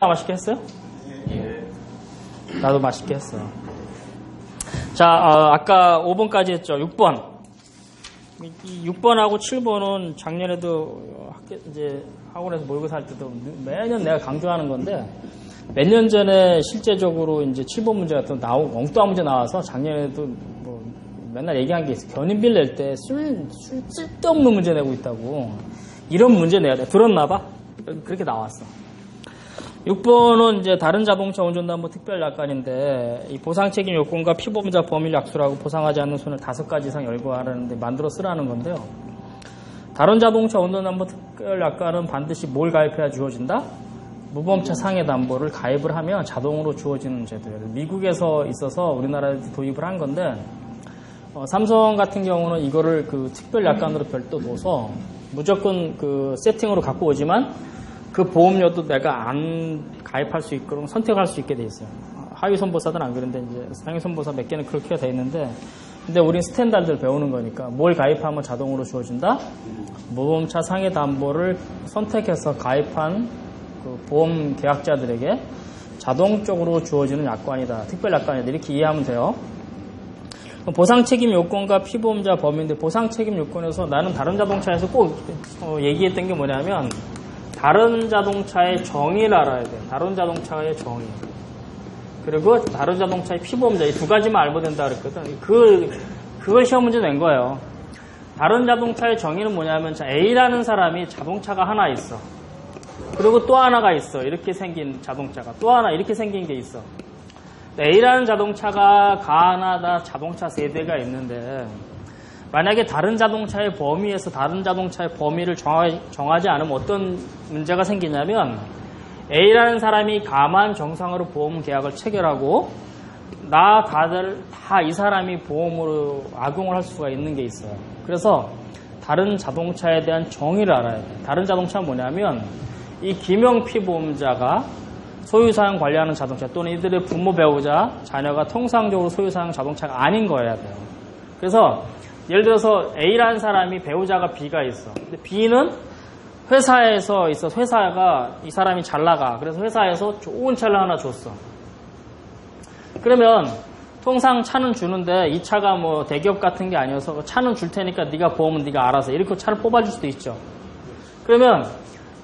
맛있게 했어요? 나도 맛있게 했어. 자, 아까 5번까지 했죠. 6번. 6번하고 7번은 작년에도 이제 학원에서 모의고사 할 때도 매년 내가 강조하는 건데, 몇 년 전에 실제적으로 이제 7번 문제 같은 거 나오고, 엉뚱한 문제 나와서 작년에도 뭐 맨날 얘기한 게 있어. 견인비를 낼 때 쓸데없는 문제 내고 있다고. 이런 문제 내야 돼. 들었나봐? 그렇게 나왔어. 6번은 이제 다른 자동차 운전담보 특별약관인데, 이 보상책임 요건과 피보험자 범위를 약술하고 보상하지 않는 손을 5가지 이상 열거하라는데 만들어 쓰라는 건데요. 다른 자동차 운전담보 특별약관은 반드시 뭘 가입해야 주어진다? 무보험차 상해 담보를 가입을 하면 자동으로 주어지는 제도예요. 미국에서 있어서 우리나라에 도입을 한 건데, 삼성 같은 경우는 이거를 그 특별약관으로 별도 둬서 무조건 그 세팅으로 갖고 오지만 그 보험료도 내가 안 가입할 수 있도록 선택할 수 있게 돼 있어요. 하위 선보사들은 안 그런데 이제 상위 선보사 몇 개는 그렇게 돼 있는데, 근데 우린 스탠다드를 배우는 거니까 뭘 가입하면 자동으로 주어진다? 무보험차 상해 담보를 선택해서 가입한 그 보험 계약자들에게 자동적으로 주어지는 약관이다. 특별 약관이다. 이렇게 이해하면 돼요. 보상책임 요건과 피보험자 범위인데, 보상책임 요건에서 나는 다른 자동차에서 꼭 얘기했던 게 뭐냐면, 다른 자동차의 정의를 알아야 돼. 다른 자동차의 정의. 그리고 다른 자동차의 피보험자. 이 두 가지만 알면 된다 그랬거든. 그걸 시험 문제 낸 거예요. 다른 자동차의 정의는 뭐냐면, A라는 사람이 자동차가 하나 있어. 그리고 또 하나가 있어. 이렇게 생긴 자동차가. 또 하나 이렇게 생긴 게 있어. A라는 자동차가 가나다 자동차 세대가 있는데, 만약에 다른 자동차의 범위에서 다른 자동차의 범위를 정하지 않으면 어떤 문제가 생기냐면, A라는 사람이 가만 정상으로 보험 계약을 체결하고 다들 다 이 사람이 보험으로 악용을 할 수가 있는 게 있어요. 그래서 다른 자동차에 대한 정의를 알아야 돼요. 다른 자동차는 뭐냐면, 이 김영 피보험자가 소유사용 관리하는 자동차 또는 이들의 부모, 배우자, 자녀가 통상적으로 소유사용 자동차가 아닌 거여야 돼요. 그래서 예를 들어서 A라는 사람이 배우자가 B가 있어. 근데 B는 회사에서 있어. 회사가 이 사람이 잘 나가. 그래서 회사에서 좋은 차를 하나 줬어. 그러면 통상 차는 주는데 이 차가 뭐 대기업 같은 게 아니어서 차는 줄 테니까 네가 보험은 네가 알아서 이렇게 차를 뽑아줄 수도 있죠. 그러면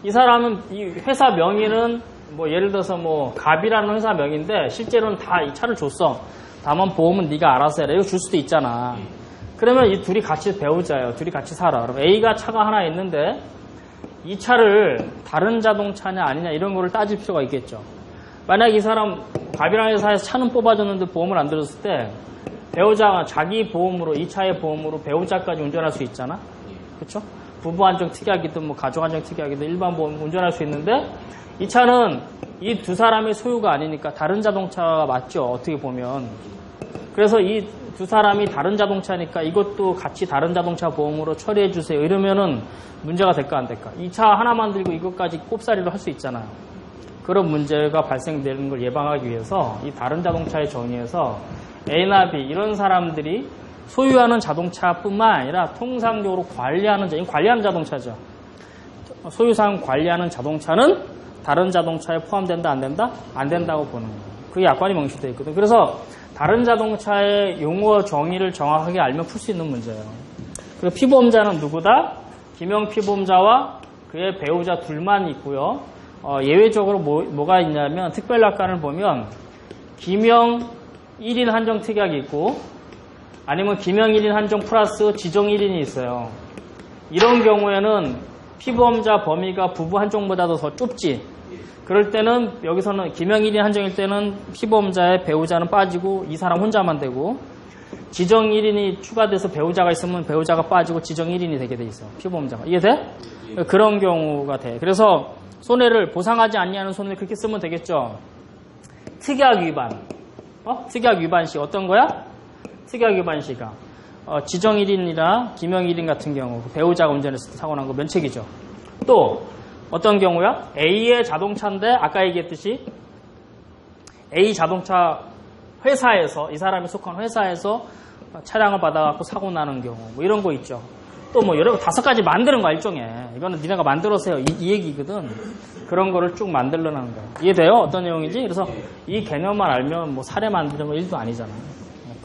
이 사람은 이 회사 명의는 뭐 예를 들어서 뭐 갑이라는 회사 명인데 실제로는 다 이 차를 줬어. 다만 보험은 네가 알아서 해라. 이거 줄 수도 있잖아. 그러면 이 둘이 같이 배우자예요. 둘이 같이 살아. 그럼 A가 차가 하나 있는데 이 차를 다른 자동차냐 아니냐 이런 거를 따질 필요가 있겠죠. 만약 이 사람 갑이라는 회사에서 차는 뽑아줬는데 보험을 안 들었을 때 배우자가 자기 보험으로 이 차의 보험으로 배우자까지 운전할 수 있잖아. 그렇죠? 부부 안정 특약이든 뭐 가족 안정 특약이든 일반 보험 운전할 수 있는데, 이 차는 이 두 사람의 소유가 아니니까 다른 자동차가 맞죠. 어떻게 보면. 그래서 이 두 사람이 다른 자동차니까 이것도 같이 다른 자동차 보험으로 처리해 주세요. 이러면은 문제가 될까 안 될까? 이 차 하나만 들고 이것까지 꼽사리로 할 수 있잖아요. 그런 문제가 발생되는 걸 예방하기 위해서 이 다른 자동차의 정의에서 A나 B 이런 사람들이 소유하는 자동차뿐만 아니라 통상적으로 관리하는 자동차죠. 소유사용 관리하는 자동차는 다른 자동차에 포함된다 안 된다? 안 된다고 보는 거예요. 그게 약관이 명시되어 있거든. 그래서 다른 자동차의 용어 정의를 정확하게 알면 풀 수 있는 문제예요. 그리고 피보험자는 누구다? 김영 피보험자와 그의 배우자 둘만 있고요. 예외적으로 뭐가 있냐면 특별약관을 보면 김영 1인 한정 특약이 있고, 아니면 김영 1인 한정 플러스 지정 1인이 있어요. 이런 경우에는 피보험자 범위가 부부 한정보다도 더 좁지. 그럴 때는 여기서는 김영 1인 한정일 때는 피보험자의 배우자는 빠지고 이 사람 혼자만 되고, 지정 1인이 추가돼서 배우자가 있으면 배우자가 빠지고 지정 1인이 되게 돼 있어. 피보험자가. 이해돼? 그런 경우가 돼. 그래서 손해를 보상하지 않냐는 손해를 그렇게 쓰면 되겠죠. 특약 위반. 특약 위반시 어떤 거야? 특약 위반시가 지정 1인이나 김영 1인 같은 경우 배우자가 운전했을 때 사고 난 거 면책이죠. 또 어떤 경우야? A의 자동차인데 아까 얘기했듯이 A 자동차 회사에서 이 사람이 속한 회사에서 차량을 받아갖고 사고 나는 경우 뭐 이런 거 있죠. 또 뭐 여러 5가지 만드는 거야, 일종의. 이거는 니네가 만들어서 이 얘기거든. 그런 거를 쭉 만들려는 거야. 이해돼요? 어떤 내용인지? 그래서 이 개념만 알면 뭐 사례 만드는 거 1도 아니잖아.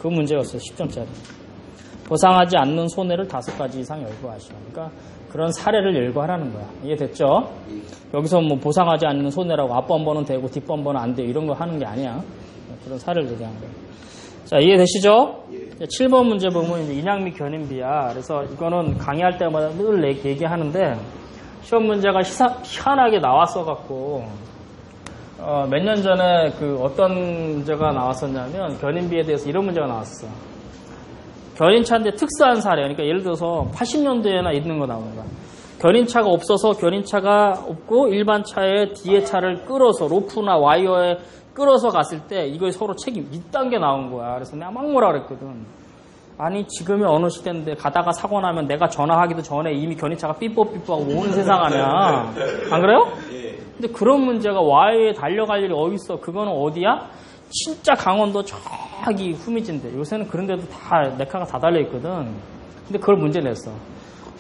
그 문제였어요, 10점짜리. 보상하지 않는 손해를 5가지 이상 열거하시오. 그러니까 그런 사례를 열거하라는 거야. 이해됐죠? 여기서 뭐 보상하지 않는 손해라고 앞번번은 되고 뒷번번은 안 돼요. 이런 거 하는 게 아니야. 그런 사례를 얘기하는 거야. 자, 이해되시죠? 7번 문제 보면 이제 인양 및 견인비야. 그래서 이거는 강의할 때마다 늘 얘기하는데 시험 문제가 희한하게 나왔어갖고 몇 년 전에 그 어떤 문제가 나왔었냐면 견인비에 대해서 이런 문제가 나왔어. 견인차인데 특수한 사례. 그러니까 예를 들어서 80년대에나 있는 거 나오는 거야. 견인차가 없어서 견인차가 없고 일반 차에 뒤에 차를 끌어서 로프나 와이어에 끌어서 갔을 때 이거에 서로 책임 이딴 게 나온 거야. 그래서 내가 막 뭐라 그랬거든. 아니 지금이 어느 시대인데 가다가 사고 나면 내가 전화하기도 전에 이미 견인차가 삐뽀삐뽀하고 오는 세상 아니야. 안 그래요? 근데 그런 문제가 와이어에 달려갈 일이 어딨어. 그거는 어디야? 진짜 강원도 저기 후미진데 요새는 그런 데도 다 메카가 다 달려있거든. 근데 그걸 문제 냈어.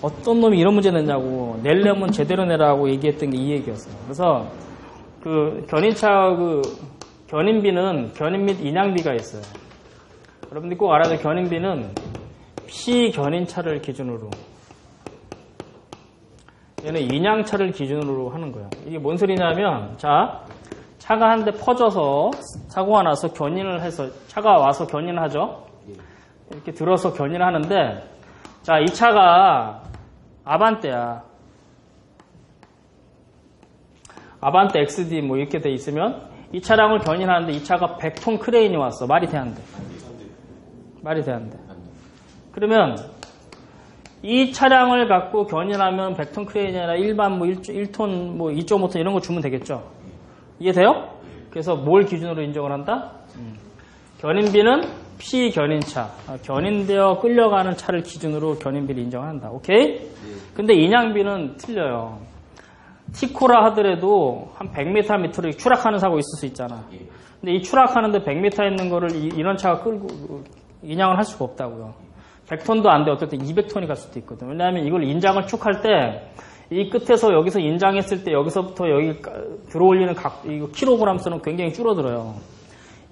어떤 놈이 이런 문제 냈냐고. 내려면 제대로 내라고 얘기했던 게 이 얘기였어요. 그래서 그 견인차 그 견인비는 견인 및 인양비가 있어요. 여러분들이 꼭 알아야 될 견인비는 피견인차를 기준으로, 얘는 인양차를 기준으로 하는 거예요. 이게 뭔 소리냐면, 자, 차가 한 대 퍼져서 사고가 나서 견인을 해서 차가 와서 견인을 하죠. 이렇게 들어서 견인을 하는데, 자, 이 차가 아반떼야. 아반떼 XD 뭐 이렇게 돼 있으면 이 차량을 견인하는데 이 차가 100톤 크레인이 왔어. 말이 돼, 안 돼? 말이 돼, 안 돼? 그러면 이 차량을 갖고 견인하면 100톤 크레인이 아니라 일반 뭐 1톤 뭐 2.5톤 이런 거 주면 되겠죠? 이해돼요? 그래서 뭘 기준으로 인정을 한다? 견인비는 피견인차, 견인되어 끌려가는 차를 기준으로 견인비를 인정한다. 오케이? 근데 인양비는 틀려요. 티코라 하더라도 한 100m 밑으로 추락하는 사고 있을 수 있잖아. 근데 이 추락하는데 100m 있는 거를 이런 차가 끌고 인양을 할 수가 없다고요. 100톤도 안 돼. 어떨 때 200톤이 갈 수도 있거든. 왜냐하면 이걸 인장을 쭉 할 때 이 끝에서 여기서 인장했을 때 여기서부터 여기 들어올리는 이거 킬로그램 수는 굉장히 줄어들어요.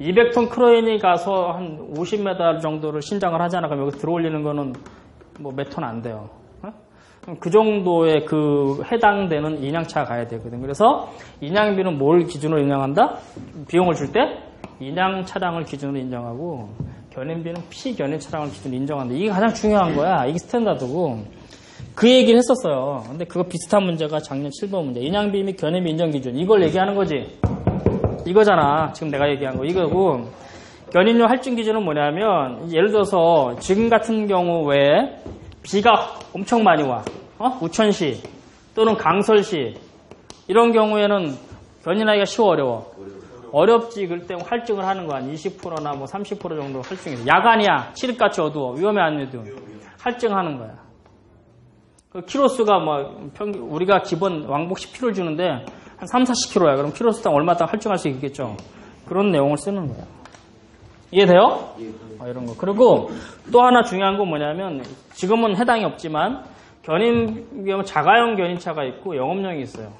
200톤 크레인이 가서 한 50m 정도를 신장을 하잖아. 그럼 여기 들어올리는 거는 뭐 몇 톤 안 돼요. 그 정도의 그 해당되는 인양차가 가야 되거든. 그래서 인양비는 뭘 기준으로 인정한다? 비용을 줄 때 인양 차량을 기준으로 인정하고 견인비는 피견인 차량을 기준으로 인정한다. 이게 가장 중요한 거야. 이게 스탠다드고. 그 얘기를 했었어요. 근데 그거 비슷한 문제가 작년 7번 문제. 인양비 및 견인비 인정 기준. 이걸 얘기하는 거지. 이거잖아. 지금 내가 얘기한 거. 이거고. 견인료 할증 기준은 뭐냐면 예를 들어서 지금 같은 경우 외에 비가 엄청 많이 와. 우천시 또는 강설시 이런 경우에는 견인하기가 쉬워 어려워? 어렵지. 그럴 때 할증을 하는 거 아니야. 20%나 뭐 30% 정도 할증해서. 야간이야. 칠흑같이 어두워. 위험해 안 위험해? 할증하는 거야. 그 키로수가 뭐 평균 우리가 기본 왕복 10kg 주는데 한 3, 40kg야. 그럼 키로수당 얼마당 할증할 수 있겠죠. 그런 내용을 쓰는 거야. 이해돼요? 이런 거. 그리고 또 하나 중요한 건 뭐냐면 지금은 해당이 없지만 견인 자가용 견인차가 있고 영업용이 있어요.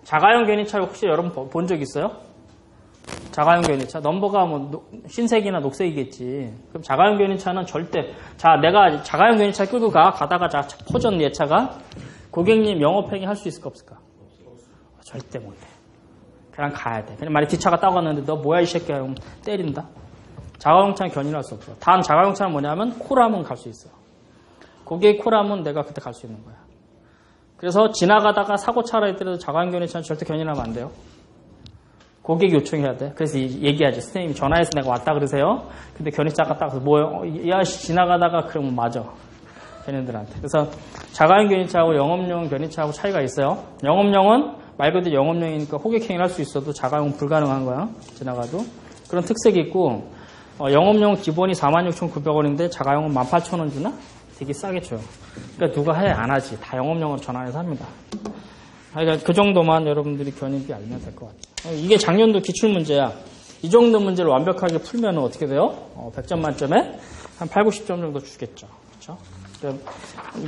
자가용 견인차 혹시 여러분 본 적 있어요? 자가용 견인차 넘버가 뭐 흰색이나 녹색이겠지. 그럼 자가용 견인차는 절대 내가 자가용 견인차 끌고 가다가 퍼졌는 내 차가 고객님 영업행위 할 수 있을까 없을까? 절대 못해. 그냥 가야 돼. 그냥 만약 뒷차가 따갔는데 너 뭐야 이 새끼야 그럼 때린다. 자가용차는 견인할 수 없어. 단 자가용차는 뭐냐면 콜하면 갈 수 있어. 고객이 콜하면 내가 그때 갈 수 있는 거야. 그래서 지나가다가 사고 차라 했더라도 자가용 견인차는 절대 견인하면 안 돼요. 고객이 요청해야 돼. 그래서 얘기하지. 선생님 전화해서 내가 왔다 그러세요. 근데 견인차가 딱 뭐요? 야 지나가다가 그러면 맞아. 걔네들한테. 그래서 자가용 견인차하고 영업용 견인차하고 차이가 있어요. 영업용은 말 그대로 영업용이니까 호객행위를 할 수 있어도 자가용은 불가능한 거야. 지나가도. 그런 특색이 있고 영업용 기본이 46,900원인데 자가용은 18,000원 주나? 되게 싸게 줘요. 그러니까 누가 해? 안 하지. 다 영업용으로 전화해서 합니다. 그러니까 그 정도만 여러분들이 견인비 알면 될 것 같아요. 이게 작년도 기출문제야. 이 정도 문제를 완벽하게 풀면 어떻게 돼요? 100점 만점에 한 8, 90점 정도 주겠죠. 그렇죠?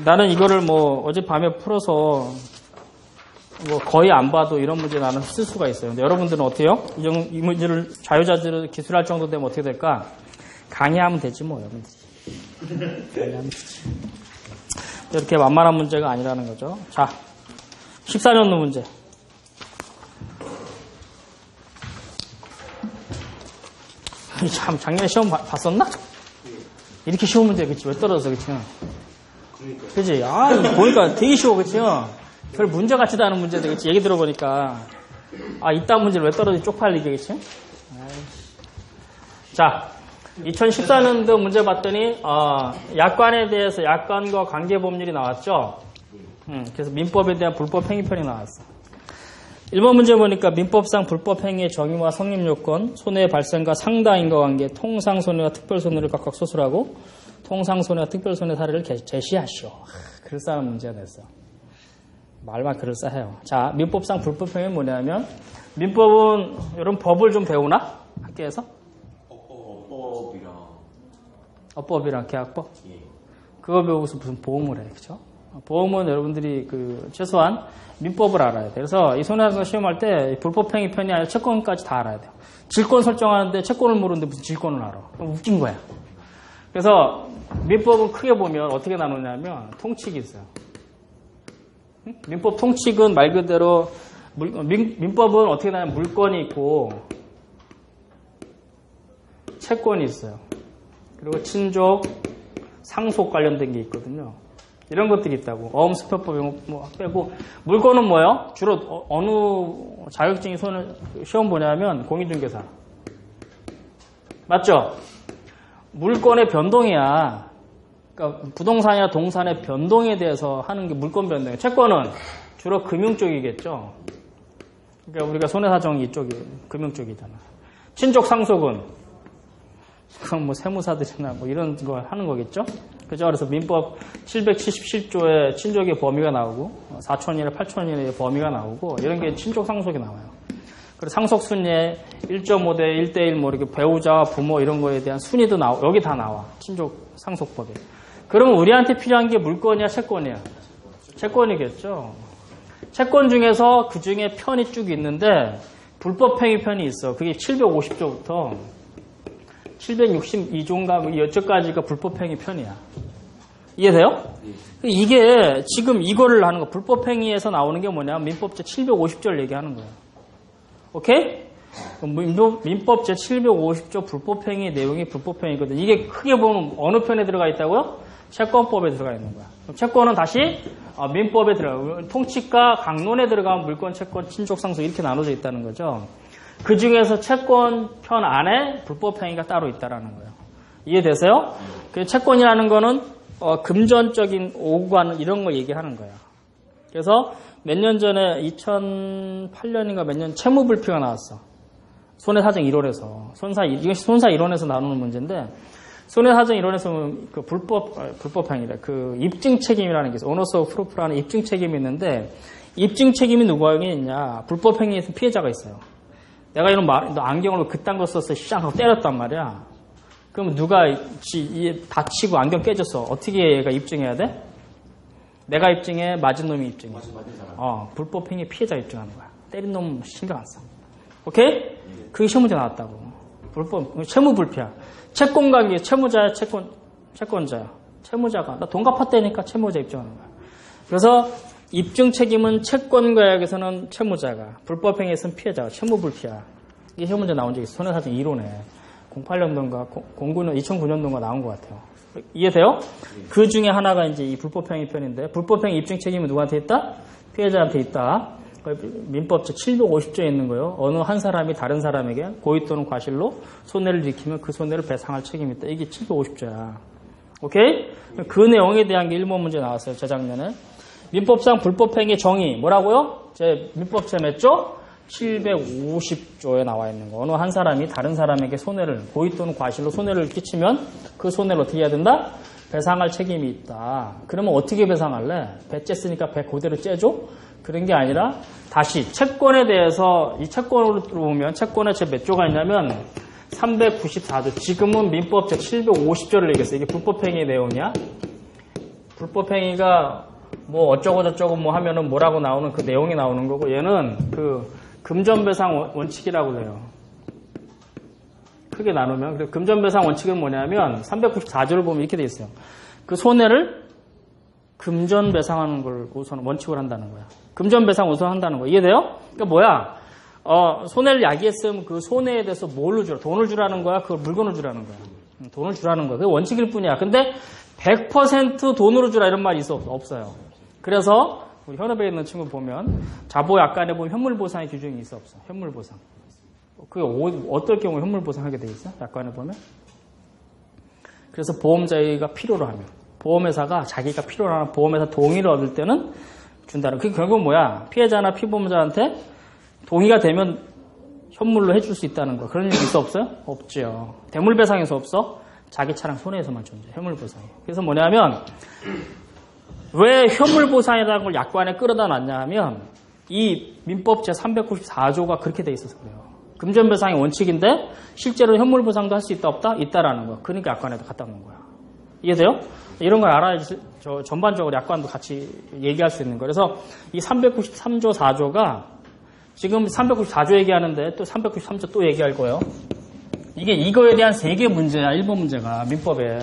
나는 이거를 뭐 어젯밤에 풀어서 뭐 거의 안 봐도 이런 문제 나는 쓸 수가 있어요. 근데 여러분들은 어때요? 이 문제를 자유자재로 기술할 정도 되면 어떻게 될까? 강의하면 되지 뭐 여러분들이. 강의하면 되지. 이렇게 만만한 문제가 아니라는 거죠. 자, 14년도 문제. 참 작년에 시험 봤었나? 이렇게 쉬운 문제 그치? 왜 떨어졌어 그치? 그치? 아 보니까 되게 쉬워 그치? 별 문제 같지도 않은 문제들 그치? 얘기 들어보니까 아 이딴 문제를 왜 떨어지 쪽팔리게 그치? 자 2014년도 문제 봤더니 약관에 대해서 약관과 관계법률이 나왔죠. 그래서 민법에 대한 불법 행위편이 나왔어. 1번 문제 보니까 민법상 불법 행위의 정의와 성립 요건, 손해의 발생과 상당 인과관계, 통상 손해와 특별 손해를 각각 소술하고 통상 손해와 특별 손해 사례를 제시하시오. 그럴싸한 문제가 됐어. 말만 그럴싸해요. 자, 민법상 불법 행위는 뭐냐면 민법은 이런 법을 좀 배우나? 학교에서? 어법이랑 계약법? 예. 그거 배우고서 무슨 보험을 해, 그죠? 보험은 여러분들이 최소한 민법을 알아야 돼요. 그래서 이 손해배상 시험할 때 불법행위 편이 아니라 채권까지 다 알아야 돼요. 질권 설정하는데 채권을 모르는데 무슨 질권을 알아. 웃긴 거야. 그래서 민법은 크게 보면 어떻게 나누냐면 통칙이 있어요. 민법 통칙은 말 그대로 민법은 어떻게 나누냐면 물권이 있고 채권이 있어요. 그리고 친족, 상속 관련된 게 있거든요. 이런 것들이 있다고. 어음수표법 이런 거 빼고 물건은 뭐예요? 주로 어느 자격증이 시험 보냐면 공인중개사. 맞죠? 물건의 변동이야. 그러니까 부동산이나 동산의 변동에 대해서 하는 게 물건 변동이에요. 채권은 주로 금융 쪽이겠죠. 그러니까 우리가 손해사정이 이쪽이 금융 쪽이잖아. 친족 상속은 그건 뭐 세무사들이나 뭐 이런 거 하는 거겠죠? 그죠? 그래서 민법 777조에 친족의 범위가 나오고 4촌이나 8촌이나 범위가 나오고 이런 게 친족 상속이 나와요. 그리고 상속 순위에 1.5대 1대1 뭐 이렇게 배우자와 부모 이런 거에 대한 순위도 여기 다 나와. 친족 상속법에. 그러면 우리한테 필요한 게 물건이야, 채권이야? 채권이겠죠. 채권 중에서 그 중에 편이 쭉 있는데 불법행위 편이 있어. 그게 750조부터 762조인가 여기까지가 불법행위 편이야. 이해돼요? 이게 지금 이거를 하는 거 불법행위에서 나오는 게 뭐냐? 민법 제750조를 얘기하는 거예요. 오케이? 민법 제750조 불법행위 내용이 불법행위거든. 이게 크게 보면 어느 편에 들어가 있다고요? 채권법에 들어가 있는 거야. 그럼 채권은 다시 민법에 들어가고 통칙과 강론에 들어가면 물권, 채권, 친족, 상속 이렇게 나눠져 있다는 거죠. 그 중에서 채권 편 안에 불법행위가 따로 있다라는 거예요. 이해되세요? 그 채권이라는 거는 금전적인 오관 이런 거 얘기하는 거예요. 그래서 몇 년 전에 2008년인가 몇 년 채무불피가 나왔어. 손해사정 1원에서 이것이 손사 1원에서 나누는 문제인데 손해사정 1원에서 그 불법행위래. 그 입증 책임이라는 게 있어. 오너스 오브 프루프라는 입증 책임이 있는데 입증 책임이 누구에게 있냐? 불법행위에서 피해자가 있어요. 내가 이런 너 안경으로 그딴 거 썼어. 샹 하고 때렸단 말이야. 그럼 누가 다치고 안경 깨졌어. 어떻게 얘가 입증해야 돼? 내가 입증해, 맞은 놈이 입증해. 불법행위 피해자 입증하는 거야. 때린 놈 신경 안 써. 오케이? 그게 시험 문제 나왔다고. 채무불피야. 채권관계, 채무자야, 채권자야. 채무자가. 나 돈 갚았다니까 채무자 입증하는 거야. 그래서 입증 책임은 채권가액에서는 채무자가, 불법행위에서는 피해자가, 채무불피야. 이게 시험 문제 나온 적이 있어. 손해사정 1호네. 08년도인가, 2009년도인가 나온 것 같아요. 이해돼요? 그 중에 하나가 이제 이 불법행위 편인데, 불법행위 입증 책임은 누구한테 있다? 피해자한테 있다. 민법 제750조에 있는 거예요. 어느 한 사람이 다른 사람에게 고의 또는 과실로 손해를 일으키면 그 손해를 배상할 책임이 있다. 이게 750조야. 오케이? 그 내용에 대한 게 1번 문제 나왔어요. 재작년에. 민법상 불법행위 정의 뭐라고요? 제 민법 제 몇 조? 750조에 나와 있는 거. 어느 한 사람이 다른 사람에게 고의 또는 과실로 손해를 끼치면 그 손해를 어떻게 해야 된다? 배상할 책임이 있다. 그러면 어떻게 배상할래? 배 쬐으니까 배 그대로 째줘? 그런 게 아니라 다시 채권에 대해서 이 채권으로 보면 채권에 제 몇 조가 있냐면 394조. 지금은 민법 제 750조를 얘기했어요. 이게 불법행위 내용이야. 불법행위가 뭐 어쩌고 저쩌고 뭐 하면은 뭐라고 나오는 그 내용이 나오는 거고, 얘는 그 금전배상 원칙이라고 그래요. 크게 나누면. 그래서 금전배상 원칙은 뭐냐면 394조를 보면 이렇게 돼 있어요. 그 손해를 금전배상하는 걸 우선 원칙으로 한다는 거야. 금전배상 우선 한다는 거. 이해돼요? 그러니까 뭐야? 손해를 야기했으면 그 손해에 대해서 뭘로 주라? 돈을 주라는 거야? 그걸 물건을 주라는 거야? 돈을 주라는 거야. 그게 원칙일 뿐이야. 근데 100% 돈으로 주라 이런 말이 없어요. 그래서 우리 현업에 있는 친구 보면 자보약관에 보면 현물보상의 규정이 있어 없어? 현물보상. 그게 어떨 경우에 현물보상하게 돼 있어? 약관에 보면. 그래서 보험자가 필요로 하면, 보험회사가 자기가 필요로 하는 보험회사 동의를 얻을 때는 준다는. 그게 결국은 뭐야? 피해자나 피보험자한테 동의가 되면 현물로 해줄 수 있다는 거. 그런 일 있어 없어요? 없죠. 대물배상에서 없어? 자기 차량 손해에서만 존재해. 현물보상이. 그래서 뭐냐면 왜 현물보상이라는 걸 약관에 끌어다 놨냐 하면 이 민법 제394조가 그렇게 돼 있어서 그래요. 금전배상의 원칙인데 실제로 현물보상도 할 수 있다 없다? 있다라는 거. 그러니까 약관에도 갖다 놓은 거야. 이해돼요? 이런 걸 알아야지 전반적으로 약관도 같이 얘기할 수 있는 거예요. 그래서 이 393조 4조가 지금 394조 얘기하는데 또 393조 또 얘기할 거예요. 이거에 대한 3개 문제야. 1번 문제가 민법에.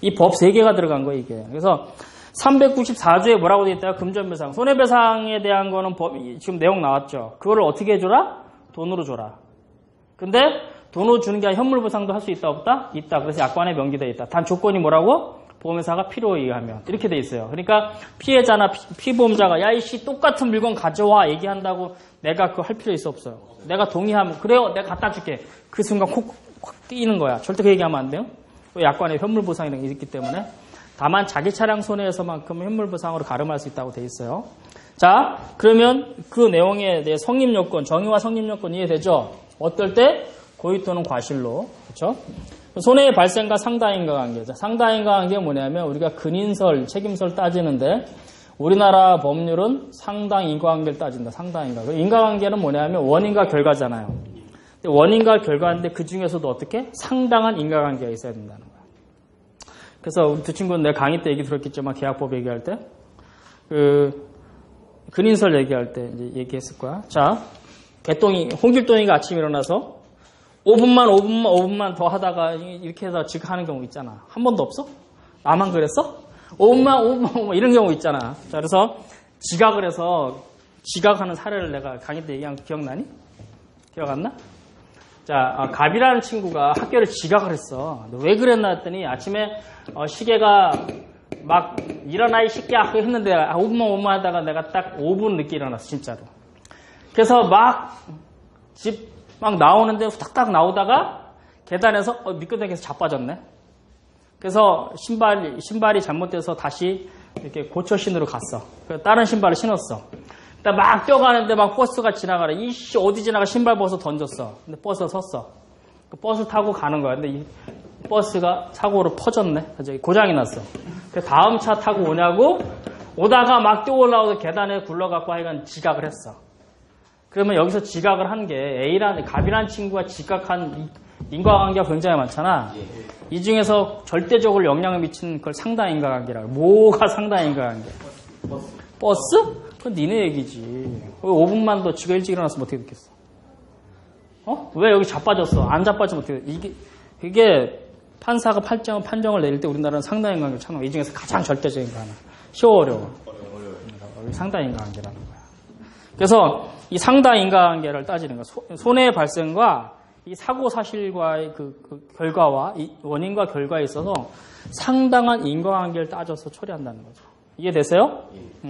이 법 3개가 들어간 거예요, 이게. 그래서 394조에 뭐라고 되어 있다가 금전배상. 손해배상에 대한 거는 지금 내용 나왔죠. 그거를 어떻게 해줘라? 돈으로 줘라. 근데 돈으로 주는 게 아니라 현물보상도 할 수 있다 없다? 있다. 그래서 약관에 명기되어 있다. 단 조건이 뭐라고? 보험회사가 필요에 의하면. 이렇게 돼 있어요. 그러니까 피해자나 피보험자가 야 이씨 똑같은 물건 가져와 얘기한다고 내가 그거 할 필요 있어 없어요. 내가 동의하면 그래요. 내가 갖다 줄게. 그 순간 확 뛰는 거야. 절대 그 얘기하면 안 돼요. 약관에 현물보상이라는 게 있기 때문에. 다만 자기 차량 손해에서만큼 현물보상으로 가름할 수 있다고 돼 있어요. 자, 그러면 그 내용에 대해 성립요건, 정의와 성립요건 이해되죠? 어떨 때? 고의 또는 과실로. 그렇죠? 손해의 발생과 상당인과관계죠. 상당인과관계가 뭐냐면 우리가 근인설, 책임설 따지는데 우리나라 법률은 상당인과관계를 따진다. 상당인과. 인과관계는 뭐냐면 원인과 결과잖아요. 원인과 결과인데 그 중에서도 어떻게? 상당한 인과관계가 있어야 된다는 거야. 그래서 우리 두 친구는 내가 강의 때 얘기 들었겠지만 계약법 얘기할 때 근인설 얘기할 때 이제 얘기했을 거야. 자, 홍길동이가 아침에 일어나서 5분만 더 하다가 이렇게 해서 지각하는 경우 있잖아. 한 번도 없어? 나만 그랬어? 5분만 이런 경우 있잖아. 자, 그래서 지각을 해서 지각하는 사례를 내가 강의 때 얘기한 거 기억나니? 기억 안 나? 자, 갑이라는 친구가 학교를 지각을 했어. 왜 그랬나 했더니 아침에 시계가 막 일어나 이 새끼야 했는데 5분만 하다가 내가 딱 5분 늦게 일어났어. 진짜로. 그래서 집 막 나오는데 후딱딱 나오다가 계단에서 미끄덩이에서 자빠졌네. 그래서 신발이 잘못돼서 다시 이렇게 고쳐신으로 갔어. 그래서 다른 신발을 신었어. 막 뛰어가는데 막 버스가 지나가래. 이씨 어디 지나가 신발 벗어 던졌어. 근데 버스가 섰어. 그 버스 타고 가는 거야. 근데 이 버스가 사고로 퍼졌네. 고장이 났어. 그래서 다음 차 타고 오냐고 오다가 막 뛰어 올라와서 계단에 굴러갖고 하여간 지각을 했어. 그러면 여기서 지각을 한 게 갑이라는 친구가 지각한 인과관계가 굉장히 많잖아. 이 중에서 절대적으로 영향을 미치는 걸 상당인과관계라고. 뭐가 상당인과관계? 버스? 그건 니네 얘기지. 5분만 더 지가 일찍 일어났으면 어떻게 됐겠어? 왜 여기 자빠졌어? 안 자빠지면 어떻게 돼? 이게 판사가 판정을 내릴 때 우리나라는 상당인과관계를 찾는 거. 이 중에서 가장 절대적인 거 하나. 어려워. 상당인과관계라는 거야. 그래서 이 상당인과관계를 따지는 거. 손해의 발생과 이 사고 사실과의 그 결과와 이 원인과 결과에 있어서 상당한 인과관계를 따져서 처리한다는 거죠. 이해되세요?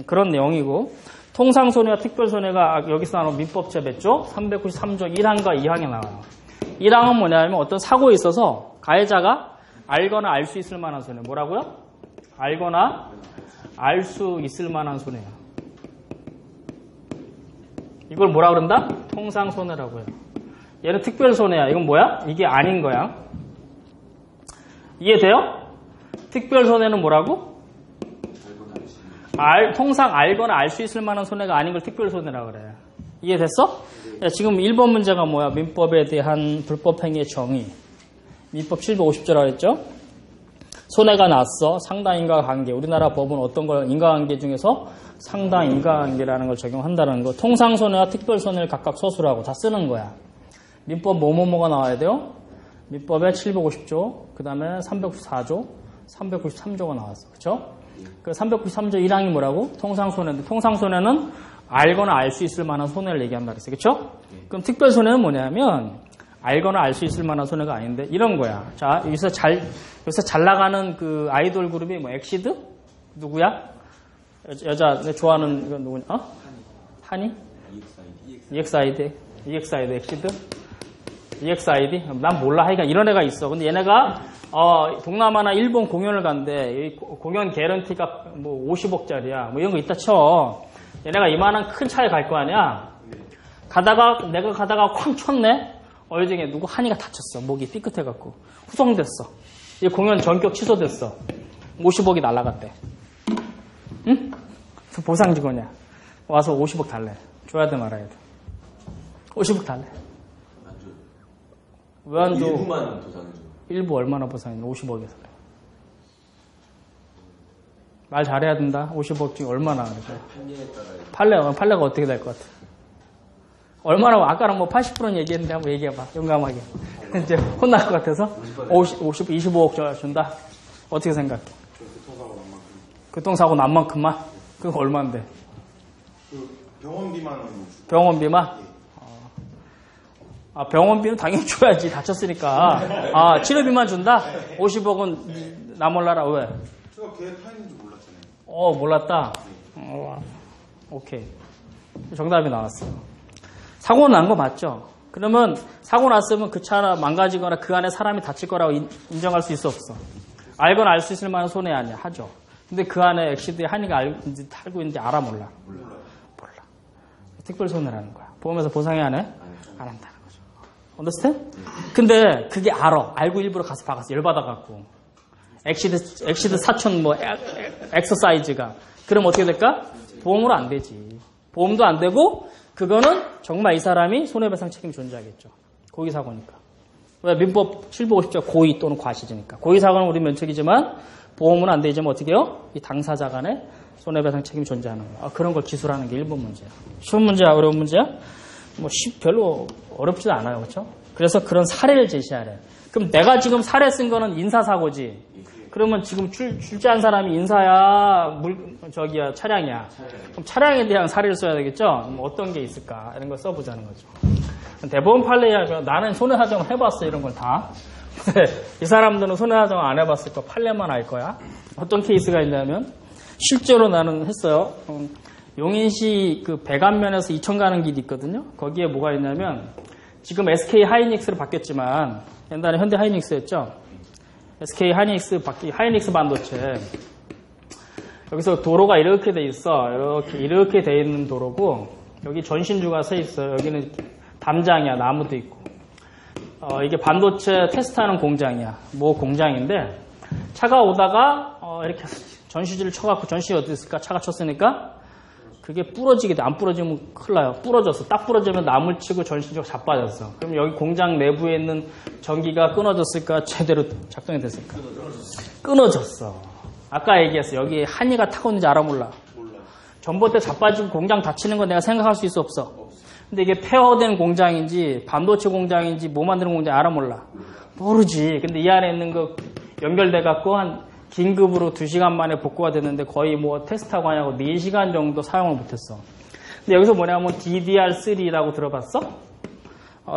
그런 내용이고, 통상손해와 특별손해가 여기서 나오는 민법제 몇 조? 393조 1항과 2항에 나와요. 1항은 뭐냐면 어떤 사고에 있어서 가해자가 알거나 알 수 있을 만한 손해. 뭐라고요? 알거나 알 수 있을 만한 손해야. 이걸 뭐라 그런다? 통상손해라고 해요. 얘는 특별손해야. 이건 뭐야? 이게 아닌 거야. 이해돼요? 특별손해는 뭐라고? 통상 알거나 알 수 있을 만한 손해가 아닌 걸 특별손해라고 그래. 이해됐어? 야, 지금 1번 문제가 뭐야? 민법에 대한 불법행위의 정의. 민법 750조라고 했죠? 손해가 났어. 상당 인과관계. 우리나라 법은 어떤 걸 인과관계 중에서 상당 인과관계라는 걸 적용한다는 거. 통상 손해와 특별 손해를 각각 서술하고 다 쓰는 거야. 민법 뭐뭐뭐가 나와야 돼요? 민법에 750조, 그 다음에 394조, 393조가 나왔어. 그쵸? 그 393조 1항이 뭐라고? 통상 손해인데, 통상 손해는 알거나 알 수 있을 만한 손해를 얘기한다 그랬어요. 그쵸? 그럼 특별 손해는 뭐냐면, 알거나 알 수 있을 만한 손해가 아닌데, 이런 거야. 자, 여기서 잘 나가는 그 아이돌 그룹이 뭐, 엑시드? 누구야? 여자, 내 좋아하는, 이건 누구냐? 어? 한이? EXID, 엑시드? EXID? 난 몰라. 하여간 이런 애가 있어. 근데 얘네가, 동남아나 일본 공연을 간대. 공연 개런티가 뭐 50억짜리야. 뭐 이런 거 있다 쳐. 얘네가 이만한 큰 차에 갈 거 아니야? 내가 가다가 쾅 쳤네? 어여중에 누구 한이가 다쳤어. 목이 삐끗해갖고. 후송됐어. 이 공연 전격 취소됐어. 50억이 날라갔대. 응? 보상 직원이야. 와서 50억 달래. 줘야 돼 말아야 돼. 50억 달래. 안 줘요. 왜 안 줘? 일부만 보상해줘. 일부 얼마나 보상했나? 50억에서. 말 잘해야 된다. 50억 중에 얼마나. 판례가 어떻게 될 것 같아? 얼마나, 아까랑 뭐 80%는 얘기했는데 한번 얘기해봐. 용감하게. 이제 혼날 것 같아서? 25억 준다? 어떻게 생각해? 교통사고 난 만큼만? 그거 얼마인데? 병원비만. 병원비만? 병원비는 당연히 줘야지. 다쳤으니까. 치료비만 준다? 50억은 나 몰라라. 왜? 제가 걔 타있는 줄 몰랐잖아요. 몰랐다? 오케이. 정답이 나왔어요. 사고 난 거 맞죠? 그러면 사고 났으면 그 차가 망가지거나 그 안에 사람이 다칠 거라고 인정할 수 있어 없어? 알거나 알 수 있을 만한 손해 아니야. 하죠. 근데 그 안에 엑시드에 한이가 알고 있는지 알아 몰라? 몰라. 특별 손해라는 거야. 보험에서 보상해 안 해? 안 한다는 거죠. understand? 근데 그게 알고 일부러 가서 박았어. 열받아갖고. 엑시드 사촌 엑서사이즈가. 그럼 어떻게 될까? 보험으로 안 되지. 보험도 안 되고 그거는 정말 이 사람이 손해배상 책임이 존재하겠죠. 고의사고니까. 왜? 민법 750조 고의 또는 과실이니까. 고의사고는 우리 면책이지만 보험은 안 되지만 어떻게 해요? 이 당사자 간의 손해배상 책임이 존재하는 거야. 그런 걸 기술하는 게 1번 문제야. 쉬운 문제야? 어려운 문제야? 별로 어렵지도 않아요. 그렇죠? 그래서 그런 사례를 제시하래. 그럼 내가 지금 사례 쓴 거는 인사사고지. 그러면 지금 출제한 사람이 인사야, 차량이야. 그럼 차량에 대한 사례를 써야 되겠죠? 어떤 게 있을까? 이런 걸 써보자는 거죠. 대법원 판례야, 나는 손해하정을 해봤어, 이런 걸 다. 이 사람들은 손해하정을 안 해봤을 거야. 판례만 알 거야. 어떤 케이스가 있냐면, 실제로 나는 했어요. 용인시 그 백안면에서 이천 가는 길이 있거든요. 거기에 뭐가 있냐면, 지금 SK 하이닉스로 바뀌었지만, 옛날에 현대 하이닉스였죠. SK 하이닉스 반도체. 여기서 도로가 이렇게 돼 있어. 이렇게 돼 있는 도로고, 여기 전신주가 서 있어요. 여기는 담장이야. 나무도 있고. 이게 반도체 테스트하는 공장이야. 공장인데, 차가 오다가, 이렇게 전시줄을 쳐갖고, 전시 어디 있을까? 차가 쳤으니까, 그게 부러지게 돼. 안 부러지면 큰일 나요. 부러졌어. 딱 부러지면 나물 치고 전신주가 자빠졌어. 그럼 여기 공장 내부에 있는 전기가 끊어졌을까? 제대로 작동이 됐을까? 끊어졌어. 아까 얘기했어. 여기 한이가 타고 있는지 알아 몰라? 전봇대 자빠지고 공장 닫히는 건 내가 생각할 수 있어 없어? 근데 이게 폐허된 공장인지 반도체 공장인지 뭐 만드는 공장인지 알아 몰라? 모르지. 근데 이 안에 있는 거 연결돼 갖고 한 긴급으로 2시간 만에 복구가 됐는데 거의 테스트하고 하냐고 4시간 정도 사용을 못했어. 근데 여기서 뭐냐면 DDR3라고 들어봤어?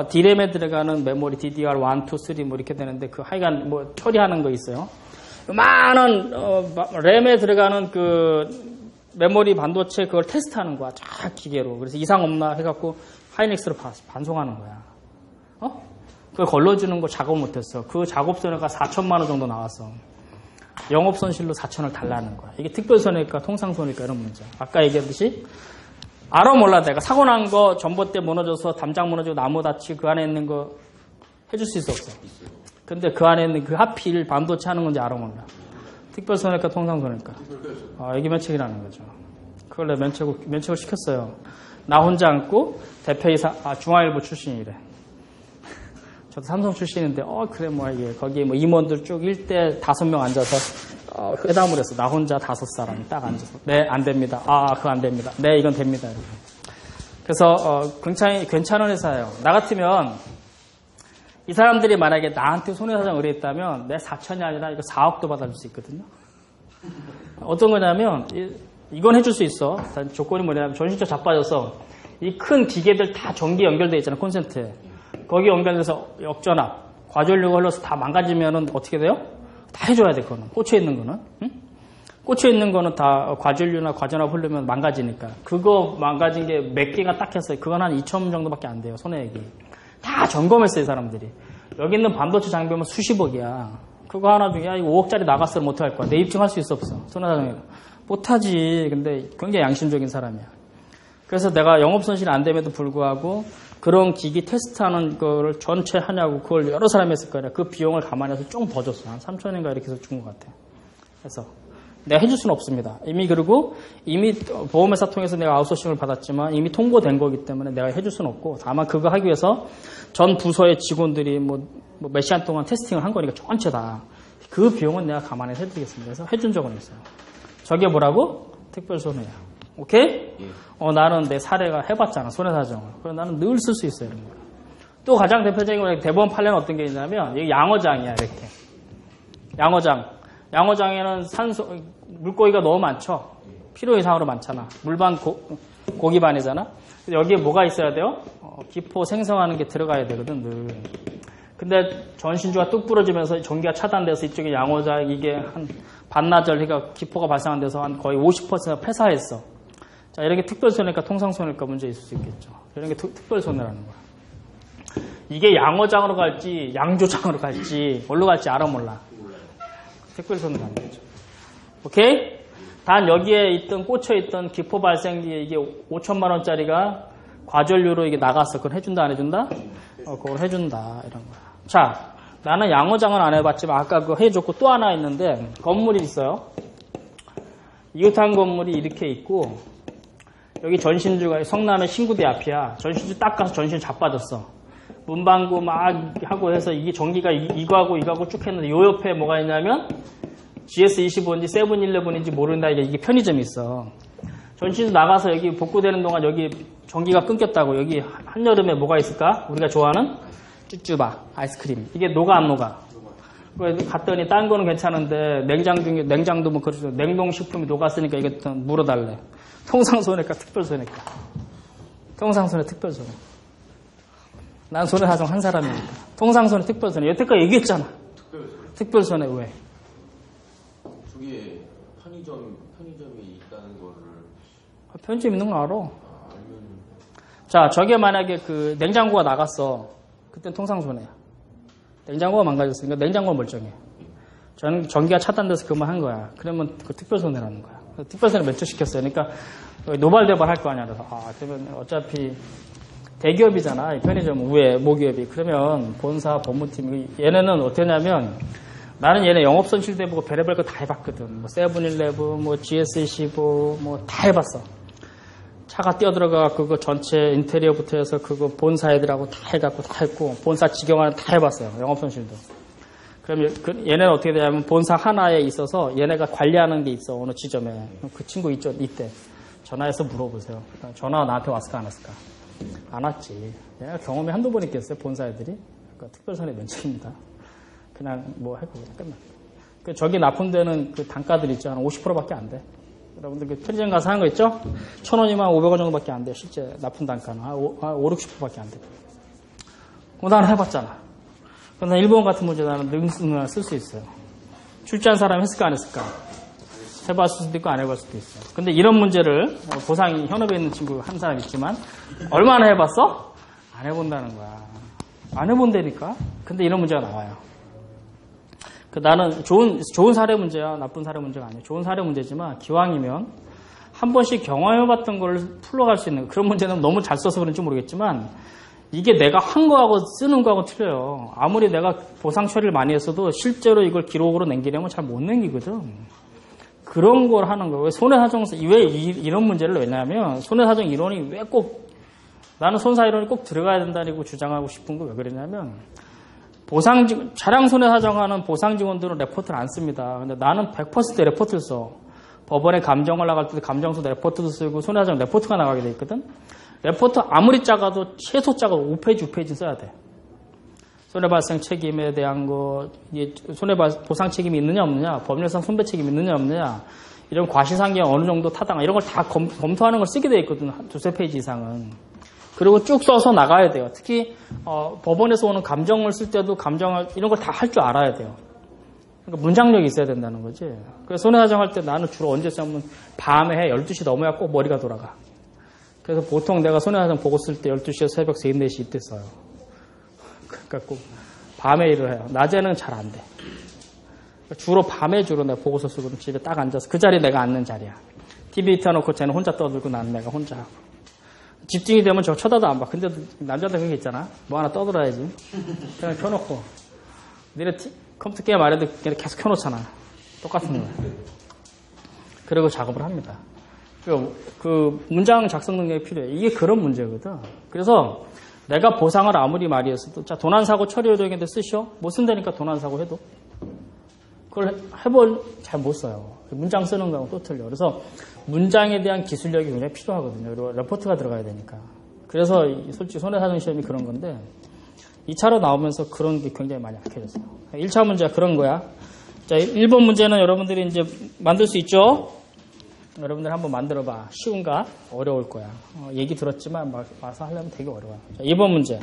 D램에 들어가는 메모리 DDR1, 2, 3 이렇게 되는데 하여간 처리하는 거 있어요. 많은 램에 들어가는 그 메모리 반도체 그걸 테스트하는 거야. 쫙 기계로. 그래서 이상 없나 해갖고 하이닉스로 반송하는 거야. 그걸 걸러주는 거 작업 못했어. 그 작업 손해가 4천만 원 정도 나왔어. 영업 손실로 4천을 달라는 거야. 이게 특별 손해일까 통상 손해일까 이런 문제. 아까 얘기했듯이 알아 몰라 내가 사고 난 거 전봇대 무너져서 담장 무너지고 나무 다치고 그 안에 있는 거 해줄 수 있어 없어? 근데 그 안에 있는 그 하필 반도체 하는 건지 알아 몰라. 특별 손해일까 통상 손해일까? 이게 면책이라는 거죠. 그걸 내가 면책을 시켰어요. 나 혼자 앉고 대표이사 중앙일보 출신이래. 저도 삼성 출신인데, 그래, 뭐, 이게, 거기 뭐 임원들 쭉 1대 5명 앉아서, 회담을 했어. 나 혼자 5사람이 딱 앉아서. 네, 안 됩니다. 그거 안 됩니다. 네, 이건 됩니다. 이렇게. 그래서, 괜찮은 회사예요. 나 같으면, 이 사람들이 만약에 나한테 손해사정 의뢰했다면, 내 4천이 아니라 이거 4억도 받아줄 수 있거든요. 어떤 거냐면, 이건 해줄 수 있어. 조건이 뭐냐면, 전신처 자빠져서, 이 큰 기계들 다 전기 연결돼 있잖아, 콘센트에. 거기 연결돼서 역전압, 과전류가 흘러서 다 망가지면은 어떻게 돼요? 다 해줘야 돼, 그거는. 꽂혀 있는 거는. 응? 꽂혀 있는 거는 다 과전류나 과전압 흐르면 망가지니까. 그거 망가진 게 몇 개가 딱 했어요. 그건 한 2천 정도밖에 안 돼요, 손해액이. 다 점검했어요, 이 사람들이. 여기 있는 반도체 장비면 수십억이야. 그거 하나 중에, 이거 5억짜리 나갔으면 어떡할 거야. 내 입증할 수 있어, 없어? 손해사정에. 못하지. 근데 굉장히 양심적인 사람이야. 그래서 내가 영업손실이 안 됨에도 불구하고 그런 기기 테스트하는 거를 전체 하냐고 그걸 여러 사람이 했을 거야. 그 비용을 감안해서 좀 더 줬어. 한 3천인가 이렇게 해서 준 것 같아. 그래서 내가 해줄 수는 없습니다. 이미 보험회사 통해서 내가 아웃소싱을 받았지만 이미 통보된 거기 때문에 내가 해줄 수는 없고 다만 그거 하기 위해서 전 부서의 직원들이 몇 시간 동안 테스팅을 한 거니까 전체 다. 그 비용은 내가 감안해서 해드리겠습니다. 그래서 해준 적은 있어요. 저게 뭐라고? 특별손해야. 오케이? 나는 내 사례가 해봤잖아, 손해사정을. 그래서 나는 늘 쓸 수 있어요, 이런 거. 또 가장 대표적인 건 대법원 판례는 어떤 게 있냐면, 여기 양어장이야, 이렇게. 양어장에는 물고기가 너무 많죠? 필요 이상으로 많잖아. 물반 고기반이잖아? 여기에 뭐가 있어야 돼요? 기포 생성하는 게 들어가야 되거든, 늘. 근데 전신주가 뚝 부러지면서 전기가 차단돼서 이쪽에 양어장, 이게 한 반나절, 그러니까 기포가 발생한 데서 한 거의 50%가 폐사했어. 자, 이렇게 특별손해가 통상손해가 문제 있을 수 있겠죠. 이런 게 특별손해라는 거야. 이게 양어장으로 갈지, 양조장으로 갈지, 뭘로 갈지 알아 몰라. 특별손해라는 거죠. 오케이? 단 여기에 꽂혀있던 기포 발생기에 이게 5천만 원짜리가 과전류로 이게 나갔어. 그걸 해준다, 안 해준다? 그걸 해준다. 이런 거야. 자, 나는 양어장은 안 해봤지만 아까 그거 해줬고 또 하나 있는데 건물이 있어요. 이웃한 건물이 이렇게 있고 여기 전신주가 성남의 신구대 앞이야. 전신주 딱 가서 전신 자빠졌어. 문방구 막 하고 해서 이게 전기가 이거하고 쭉 했는데 요 옆에 뭐가 있냐면 GS25인지 세븐일레븐인지 모른다. 이게 편의점이 있어. 전신주 나가서 여기 복구되는 동안 여기 전기가 끊겼다고. 여기 한여름에 뭐가 있을까? 우리가 좋아하는 쭈쭈바 아이스크림. 이게 녹아 안 녹아? 갔더니 딴 거는 괜찮은데 냉장도 뭐 그렇죠. 냉동식품이 녹았으니까 이게 물어달래. 통상손해가 특별손해가. 통상손해 특별손해. 난 손해사정 한 사람이니까. 통상손해 특별손해. 여태까지 얘기했잖아. 특별손해 왜? 저기에 편의점이 있다는 거를. 편의점 있는 거 알아. 자, 저게 만약에 그 냉장고가 나갔어. 그땐 통상손해야. 냉장고가 망가졌으니까 냉장고가 멀쩡해. 전기가 차단돼서 그만 한 거야. 그러면 그 특별손해라는 거야. 특별손해 면책시켰어요. 그러니까 노발대발 할 거 아니야. 그래서 그러면 어차피 대기업이잖아. 편의점 우에 모기업이. 그러면 본사 법무팀이 얘네는 어떻게 하냐면 나는 얘네 영업손실도 해보고 별의별 거 다 해봤거든. 뭐 세븐일레븐, 뭐 GS25, 뭐 다 해봤어. 차가 뛰어들어가 그거 전체 인테리어부터 해서 그거 본사 애들하고 다 해갖고 다 했고 본사 직영하는 다 해봤어요. 영업손실도. 그럼 얘네는 어떻게 되냐면 본사 하나에 있어서 얘네가 관리하는 게 있어. 어느 지점에. 그 친구 이때 전화해서 물어보세요. 전화가 나한테 왔을까 안 왔을까? 안 왔지. 얘가 경험이 한두 번 있겠어요. 본사 애들이. 그러니까 특별손해 면책입니다. 그냥 뭐 해보고 끝나. 저기 납품되는 그 단가들 있죠. 한 50%밖에 안 돼. 여러분들 그 편의점 가서 하는 거 있죠? 1,000원이면 500원 정도밖에 안 돼. 실제 납품 단가는 한 5, 60%밖에 안 돼. 나는 해봤잖아. 그럼 난 일본 같은 문제 나는 능수능을 쓸 수 있어요. 출제한 사람이 했을까 안 했을까? 해봤을 수도 있고 안 해봤을 수도 있어요. 근데 이런 문제를 보상이 현업에 있는 친구 한 사람 있지만 얼마나 해봤어? 안 해본다는 거야. 안 해본다니까? 근데 이런 문제가 나와요. 나는 좋은 사례 문제야. 나쁜 사례 문제가 아니에요. 좋은 사례 문제지만 기왕이면 한 번씩 경험해봤던 걸 풀러갈 수 있는 그런 문제는 너무 잘 써서 그런지 모르겠지만 이게 내가 한 거하고 쓰는 거하고 틀려요. 아무리 내가 보상 처리를 많이 했어도 실제로 이걸 기록으로 남기려면 잘 못 남기거든. 그런 걸 하는 거예요. 손해사정서 왜 이런 문제를 왜냐하면 손해사정 이론이 왜 꼭 나는 손사 이론이 꼭 들어가야 된다고 주장하고 싶은 거 왜 그러냐면 차량 손해사정하는 보상직원들은 레포트를 안 씁니다. 근데 나는 100% 레포트를 써. 법원에 감정을 나갈 때 감정서 레포트도 쓰고 손해사정 레포트가 나가게 돼 있거든. 레포트 아무리 작아도 최소 작아도 5페이지, 6페이지 써야 돼. 손해발생 책임에 대한 거, 보상 책임이 있느냐 없느냐, 법률상 손배 책임이 있느냐 없느냐, 이런 과시상계가 어느 정도 타당, 이런 걸 다 검토하는 걸 쓰게 돼 있거든. 두세 페이지 이상은. 그리고 쭉 써서 나가야 돼요. 특히 법원에서 오는 감정을 쓸 때도 이런 걸 다 할 줄 알아야 돼요. 그러니까 문장력이 있어야 된다는 거지. 그래서 손해사정할 때 나는 주로 언제 쓰냐면 밤에 해 12시 넘어야 꼭 머리가 돌아가. 그래서 보통 내가 손해사정 보고 쓸 때 12시에서 새벽 3, 4시 이때 써요. 그러니까 꼭 밤에 일을 해요. 낮에는 잘 안 돼. 주로 밤에 내가 보고서 쓰거든. 집에 딱 앉아서 그 자리 내가 앉는 자리야. TV 틀어놓고 쟤는 혼자 떠들고 나는 내가 혼자 하고. 집중이 되면 저 쳐다도 안 봐. 근데 남자들 그런 게 있잖아. 뭐 하나 떠들어야지. 그냥 켜놓고. 니네 컴퓨터 게임 안 해도 계속 켜놓잖아. 똑같은 거야. 그리고 작업을 합니다. 그 문장 작성 능력이 필요해. 이게 그런 문제거든. 그래서 내가 보상을 아무리 많이 했어도 자 도난사고 처리 요령인데 쓰시오? 못 쓴다니까 도난사고 해도. 그걸 잘 못 써요. 문장 쓰는 거하고 또 틀려. 그래서 문장에 대한 기술력이 굉장히 필요하거든요. 그리고 레포트가 들어가야 되니까. 그래서 솔직히 손해사정 시험이 그런 건데 2차로 나오면서 그런 게 굉장히 많이 약해졌어요. 1차 문제가 그런 거야. 자, 1번 문제는 여러분들이 이제 만들 수 있죠? 여러분들 한번 만들어봐. 쉬운가? 어려울 거야. 얘기 들었지만 와서 하려면 되게 어려워요. 자, 2번 문제.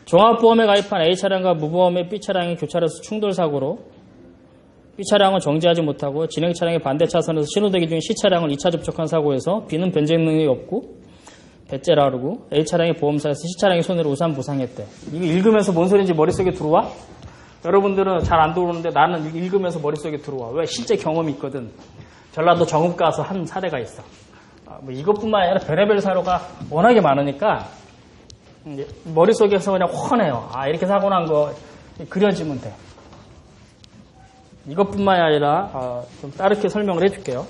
종합보험에 가입한 A차량과 무보험의 B차량이 교차로에서 충돌사고로 B차량은 정지하지 못하고 진행차량의 반대 차선에서 신호대기 중인 C차량을 2차 접촉한 사고에서 B는 변제 능력이 없고 배째라 그러고 A차량의 보험사에서 C차량의 손해를 우산 보상했대. 이거 읽으면서 뭔 소리인지 머릿속에 들어와? 여러분들은 잘 안 들어오는데 나는 읽으면서 머릿속에 들어와. 왜? 실제 경험이 있거든. 전라도 정읍 가서 한 사례가 있어. 뭐 이것뿐만 아니라 별의별 사고가 워낙에 많으니까 머릿속에서 그냥 훤해요. 이렇게 사고 난 거 그려지면 돼. 이것뿐만이 아니라 좀 따르게 설명을 해줄게요.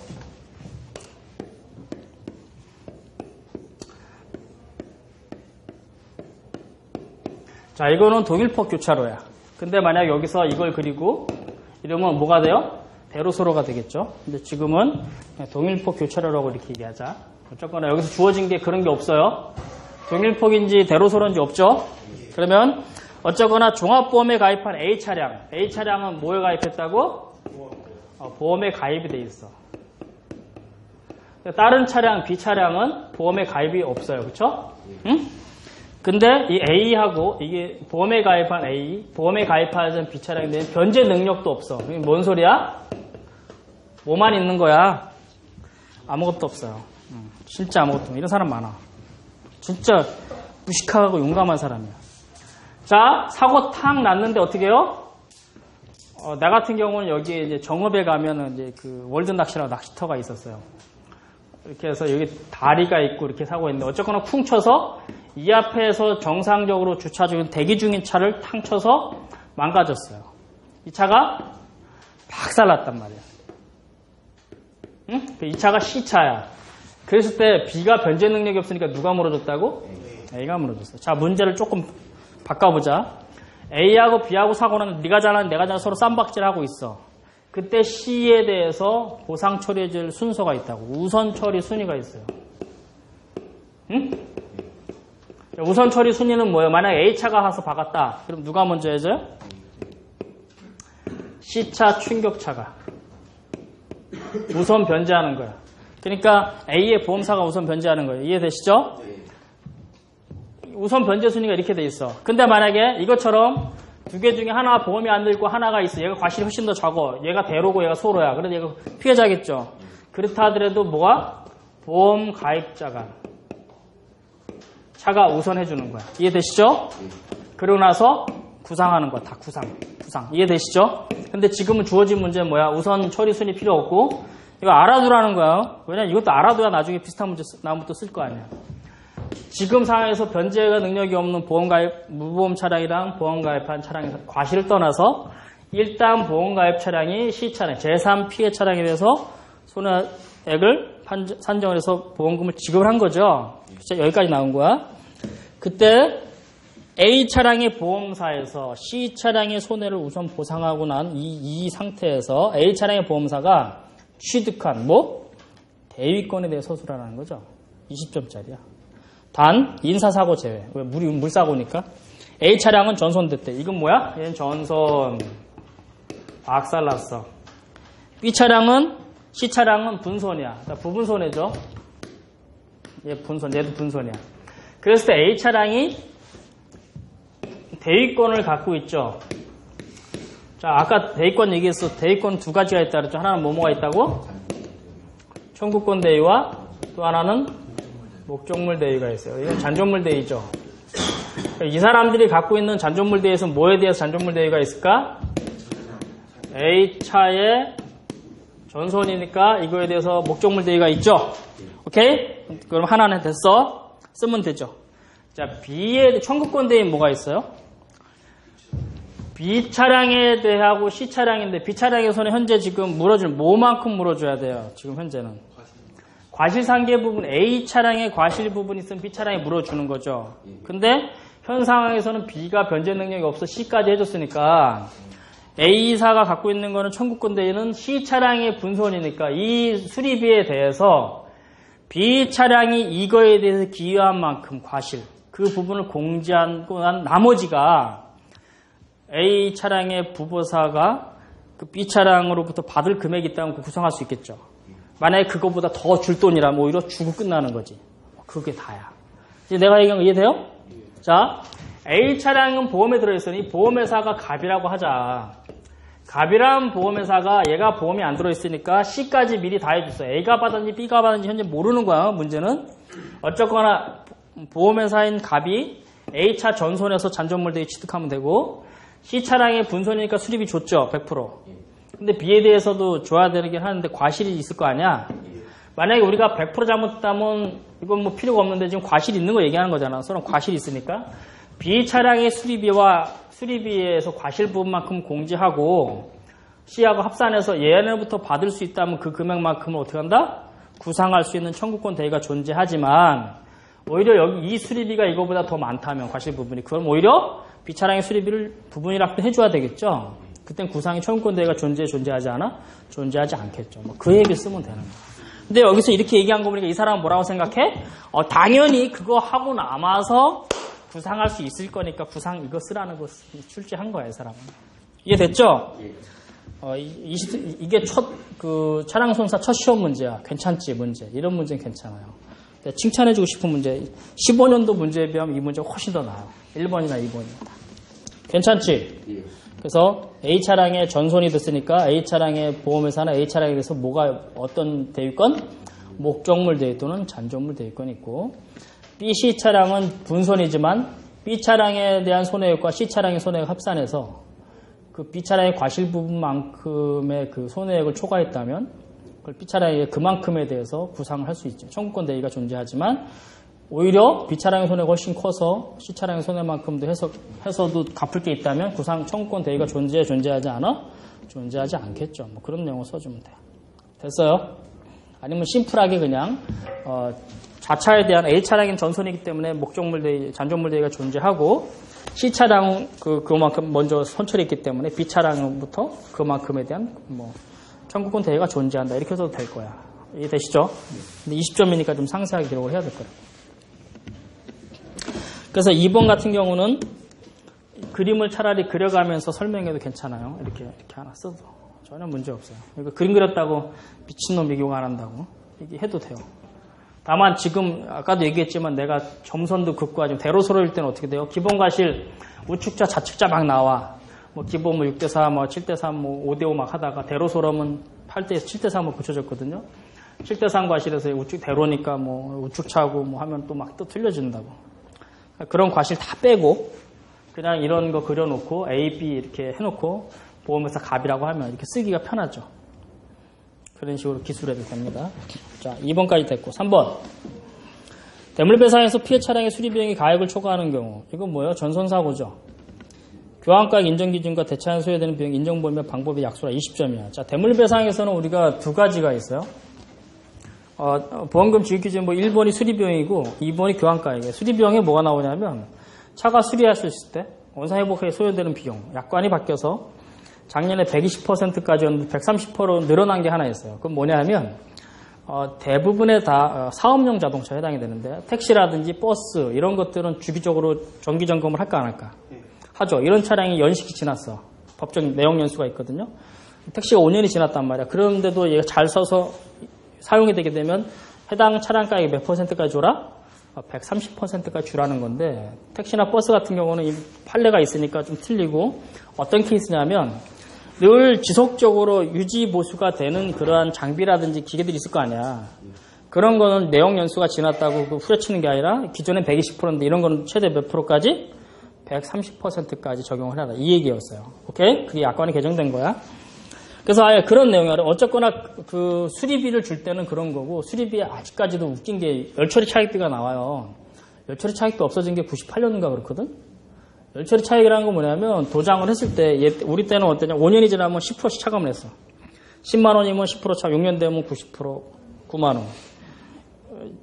자, 이거는 동일폭 교차로야. 근데 만약 여기서 이걸 그리고 이러면 뭐가 돼요? 대로소로가 되겠죠. 근데 지금은 동일폭 교차로라고 이렇게 얘기하자. 어쨌거나 여기서 주어진 게 그런 게 없어요. 동일폭인지 대로소로인지 없죠. 그러면 어쨌거나 종합보험에 가입한 A차량은 뭐에 가입했다고? 보험에 가입이 돼 있어. 다른 차량, B차량은 보험에 가입이 없어요. 그쵸? 응? 근데 이 A하고 이게 보험에 가입한 보험에 가입하는 B차량인데 변제 능력도 없어. 이게 뭔 소리야? 뭐만 있는 거야? 아무것도 없어요. 진짜 아무것도. 이런 사람 많아. 진짜 무식하고 용감한 사람이야. 자, 사고 탁 났는데 어떻게 해요? 나 같은 경우는 여기에 이제 정읍에 가면은 이제 그 월드 낚시라고 낚시터가 있었어요. 이렇게 해서 여기 다리가 있고 이렇게 사고 있는데 어쨌거나 쿵 쳐서 이 앞에서 정상적으로 주차 중인 대기 중인 차를 탕 쳐서 망가졌어요. 이 차가 박살났단 말이야. 응? 이 차가 C차야. 그랬을 때 B가 변제 능력이 없으니까 누가 물어줬다고? A가 물어줬어. 자, 문제를 조금 바꿔보자. A하고 B하고 사고는 네가 잘하는 내가 잘하는 서로 쌈박질하고 있어. 그때 C에 대해서 보상 처리해줄 순서가 있다고. 우선 처리 순위가 있어요. 응? 우선 처리 순위는 뭐예요? 만약 A차가 와서 박았다. 그럼 누가 먼저 해줘요? C차 충격차가 우선 변제하는 거야. 그러니까 A의 보험사가 우선 변제하는 거예요. 이해되시죠? 우선 변제 순위가 이렇게 돼 있어. 근데 만약에 이것처럼 두 개 중에 하나 보험이 안 들고 하나가 있어. 얘가 과실이 훨씬 더 적어. 얘가 대로고 얘가 소로야. 그래서 얘가 피해자겠죠. 그렇다 하더라도 뭐가? 보험 가입자가 차가 우선해주는 거야. 이해되시죠? 그러고 나서 구상하는 거야. 다 구상. 이해되시죠? 근데 지금은 주어진 문제는 뭐야? 우선 처리 순위 필요 없고 이거 알아두라는 거야. 왜냐면 이것도 알아둬야 나중에 비슷한 문제 나오면 또 쓸 거 아니야. 지금 상황에서 변제가 능력이 없는 보험가입, 무보험 차량이랑 보험가입한 차량의 과실을 떠나서 일단 보험가입 차량이 C차량, 제3피해 차량에 대해서 손해액을 산정을 해서 보험금을 지급을 한 거죠. 여기까지 나온 거야. 그때 A 차량의 보험사에서 C 차량의 손해를 우선 보상하고 난 이 상태에서 A 차량의 보험사가 취득한 대위권에 대해 서술하라는 거죠. 20점짜리야. 단 인사사고 제외. 왜? 물사고니까. A 차량은 전손됐대. 이건 뭐야? 얘는 전손. 박살났어. B 차량은 C 차량은 분손이야. 부분손해죠. 얘 분손, 얘도 분손이야. 그랬을 때 A 차량이 대위권을 갖고 있죠. 자, 아까 대위권 얘기했어. 대위권 두 가지가 있다 그랬죠. 하나는 뭐가 있다고? 청구권 대위와 또 하나는 목적물 대위가 있어요. 이건 잔존물 대위죠. 이 사람들이 갖고 있는 잔존물 대위에서 뭐에 대해서 잔존물 대위가 있을까? A 차의 전손이니까 이거에 대해서 목적물 대위가 있죠. 오케이? 그럼 하나는 됐어. 쓰면 되죠. 자, B의 청구권 대위는 뭐가 있어요? B 차량에 대하고 C 차량인데 B 차량에서는 현재 지금 물어주는 뭐만큼 물어줘야 돼요? 지금 현재는 과실상계 부분 A 차량의 과실 부분이 있으면 B 차량에 물어주는 거죠. 근데 현 상황에서는 B가 변제 능력이 없어 C까지 해줬으니까 A사가 갖고 있는 거는 청구권 대위는 C 차량의 분손이니까 이 수리비에 대해서 B 차량이 이거에 대해서 기여한 만큼 과실 그 부분을 공제하고 난 나머지가 A 차량의 부보사가 그 B 차량으로부터 받을 금액이 있다면 구성할 수 있겠죠. 만약에 그거보다 더 줄 돈이라면 오히려 주고 끝나는 거지. 그게 다야. 이제 내가 얘기한 거 이해돼요? 자, A 차량은 보험에 들어있으니 보험회사가 갑이라고 하자. 갑이란 보험회사가 얘가 보험이 안 들어있으니까 C까지 미리 다 해줬어. A가 받았는지 B가 받았는지 현재 모르는 거야. 문제는. 어쨌거나 보험회사인 갑이 A차 전손에서 잔존물 대위 취득하면 되고 C차량의 분손이니까 수리비 줬죠. 100%. 근데 B에 대해서도 줘야 되긴 하는데 과실이 있을 거 아니야. 만약에 우리가 100% 잘못했다면 이건 뭐 필요가 없는데 지금 과실이 있는 거 얘기하는 거잖아. 서로 과실이 있으니까. B 차량의 수리비에서 과실 부분만큼 공제하고 C하고 합산해서 얘네부터 받을 수 있다면 그 금액만큼을 어떻게 한다? 구상할 수 있는 청구권 대위가 존재하지만 오히려 여기 이 수리비가 이거보다 더 많다면 과실 부분이 그럼 오히려 B 차량의 수리비를 부분이라도 해줘야 되겠죠. 그땐 구상의 청구권 대위가 존재하지 않아? 존재하지 않겠죠. 그 얘기 쓰면 되는 거야. 근데 여기서 이렇게 얘기한 거 보니까 이 사람은 뭐라고 생각해? 당연히 그거 하고 남아서 구상할 수 있을 거니까 구상 이거 쓰라는 거 출제한 거야, 이 사람은. 이해됐죠? 이게 차량 손사 첫 시험 문제야. 괜찮지, 문제. 이런 문제는 괜찮아요. 칭찬해주고 싶은 문제. 15년도 문제에 비하면 이 문제가 훨씬 더 나아요. 1번이나 2번이나. 괜찮지? 그래서 A 차량의 전손이 됐으니까 A 차량의 보험회사나 A 차량에 대해서 어떤 대위권? 목적물 대위 또는 잔존물 대위권이 있고 B, C 차량은 분손이지만 B 차량에 대한 손해액과 C 차량의 손해액 합산해서 그 B 차량의 과실 부분만큼의 그 손해액을 초과했다면 그걸 B 차량의 그만큼에 대해서 구상을 할 수 있죠. 청구권 대위가 존재하지만 오히려 B 차량의 손해가 훨씬 커서 C 차량의 손해만큼도 해서도 갚을 게 있다면 구상 청구권 대위가 존재하지 않아? 존재하지 않겠죠. 그런 내용을 써주면 돼요. 됐어요? 아니면 심플하게 그냥 자차에 대한 A 차량인 전손이기 때문에 목적물 대위, 잔존물 대위가 존재하고 C 차량은 그만큼 먼저 선처했기 때문에 B 차량부터 그만큼에 대한 청구권 대위가 존재한다. 이렇게 해도 될 거야. 이해되시죠? 근데 20점이니까 좀 상세하게 기록을 해야 될 거예요. 그래서 2번 같은 경우는 그림을 차라리 그려가면서 설명해도 괜찮아요. 이렇게 하나 써도 전혀 문제 없어요. 그러니까 그림 그렸다고 미친놈 비교 안 한다고 얘기해도 돼요. 다만 지금 아까도 얘기했지만 내가 점선도 긋고 지금 대로소로일 때는 어떻게 돼요? 기본 과실 우측자 좌측자 막 나와. 기본 6대4, 7대3, 5대5 막 하다가 대로소로면 8대 7대3으로 붙여졌거든요. 7대3 과실에서 우측 대로니까 우측차고 하면 또 막 또 틀려진다고. 그런 과실 다 빼고 그냥 이런 거 그려놓고 A, B 이렇게 해놓고 보험회사 갑이라고 하면 이렇게 쓰기가 편하죠. 그런 식으로 기술해도 됩니다. 자, 2번까지 됐고 3번 대물배상에서 피해 차량의 수리비용이 가액을 초과하는 경우 이건 뭐예요? 전손사고죠. 교환가액 인정기준과 대차한 소요되는 비용 인정보험의 방법의 약소라 20점이야. 자, 대물배상에서는 우리가 두 가지가 있어요. 보험금 지급기준 1번이 수리비용이고 2번이 교환가액이에요. 수리비용에 뭐가 나오냐면 차가 수리했을 때 원상회복에 소요되는 비용, 약관이 바뀌어서 작년에 120%까지였는데 130% 늘어난 게 하나 있어요. 그건 뭐냐 하면 대부분의 다 사업용 자동차에 해당이 되는데 택시라든지 버스 이런 것들은 주기적으로 정기 점검을 할까 안 할까? 하죠. 이런 차량이 연식이 지났어. 법적 내용 연수가 있거든요. 택시가 5년이 지났단 말이야. 그런데도 얘가 잘 써서 사용이 되게 되면 해당 차량 가격이 몇 %까지 줘라? 130%까지 주라는 건데 택시나 버스 같은 경우는 이 판례가 있으니까 좀 틀리고 어떤 케이스냐면 늘 지속적으로 유지 보수가 되는 그러한 장비라든지 기계들이 있을 거 아니야. 그런 거는 내용 연수가 지났다고 후려치는 게 아니라 기존에 120%인데 이런 거는 최대 몇 %까지? 130%까지 적용을 해라. 이 얘기였어요. 오케이? 그게 약관이 개정된 거야. 그래서 아예 그런 내용이야. 어쨌거나 그 수리비를 줄 때는 그런 거고 수리비에 아직까지도 웃긴 게 열처리 차익비가 나와요. 열처리 차익비 없어진 게 98년인가 그렇거든? 열처리 차익이라는 건 뭐냐면 도장을 했을 때 우리 때는 어떠냐 5년이 지나면 10%씩 차감을 했어. 10만 원이면 10% 차, 6년 되면 90%, 9만 원.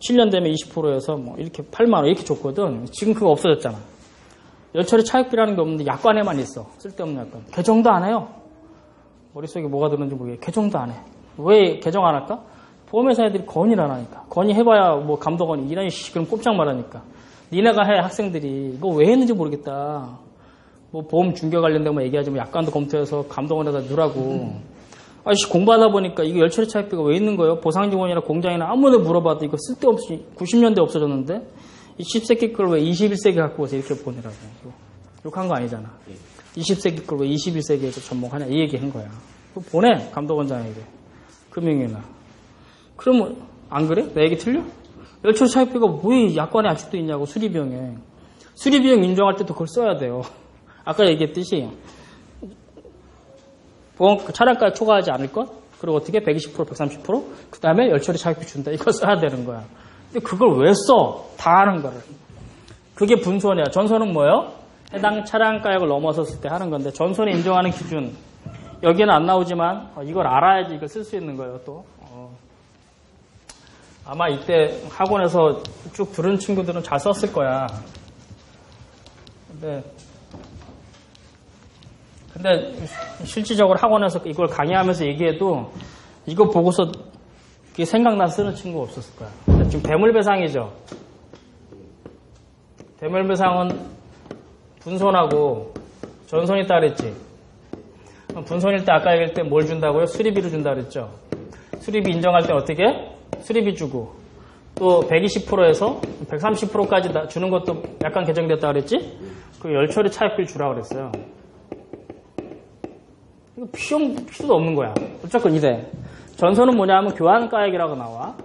7년 되면 20%에서 뭐 이렇게 8만 원 이렇게 줬거든. 지금 그거 없어졌잖아. 열처리 차익비라는 게 없는데 약관에만 있어. 쓸데없는 약관. 개정도 안 해요. 머릿속에 뭐가 들었는지 모르겠어. 개정도 안 해. 왜 개정 안 할까? 보험회사 애들이 건의를 안 하니까. 건의해봐야 뭐 감독원이 이런 그럼 꼼짝 말하니까. 니네가 해 학생들이 이거 왜 했는지 모르겠다. 뭐 보험 중개 관련된 거 얘기하지 뭐 약관도 검토해서 감독원에다 넣으라고. 아저씨 공부하다 보니까 이거 열처리 차익비가 왜 있는 거예요? 보상직원이나 공장이나 아무나 물어봐도 이거 쓸데없이 90년대 없어졌는데 이 10세기 걸 왜 21세기 갖고 와서 이렇게 보내라고. 욕한 거 아니잖아. 20세기 걸 왜 21세기에서 접목하냐 이 얘기 한 거야. 보내 감독원장에게 금융위나. 그러면 안 그래? 내 얘기 틀려? 열처리 차익비가 왜 약관에 아직도 있냐고. 수리비용에. 수리비용 인정할 때도 그걸 써야 돼요. 아까 얘기했듯이 보험 차량가에 초과하지 않을 것 그리고 어떻게 120% 130% 그 다음에 열처리 차익비 준다. 이거 써야 되는 거야. 근데 그걸 왜 써? 다 하는 거를. 그게 분손이야. 전손은 뭐예요? 해당 차량 가격을 넘어섰을 때 하는 건데 전손이 인정하는 기준 여기는 안 나오지만 이걸 알아야지 이걸 쓸 수 있는 거예요. 또 아마 이때 학원에서 쭉 들은 친구들은 잘 썼을 거야. 근데 실질적으로 학원에서 이걸 강의하면서 얘기해도 이거 보고서 그게 생각나서 쓰는 친구가 없었을 거야. 지금 대물배상이죠. 대물배상은 분손하고 전손이 있다 그랬지. 분손일 때 아까 얘기할 때 뭘 준다고요? 수리비를 준다 그랬죠. 수리비 인정할 때 어떻게? 수리비 주고 또 120%에서 130%까지 주는 것도 약간 개정됐다 그랬지? 그 열처리 차익비를 주라고 그랬어요. 이거 필요도 없는 거야. 어쨌건 이래. 전손은 뭐냐 하면 교환가액이라고 나와.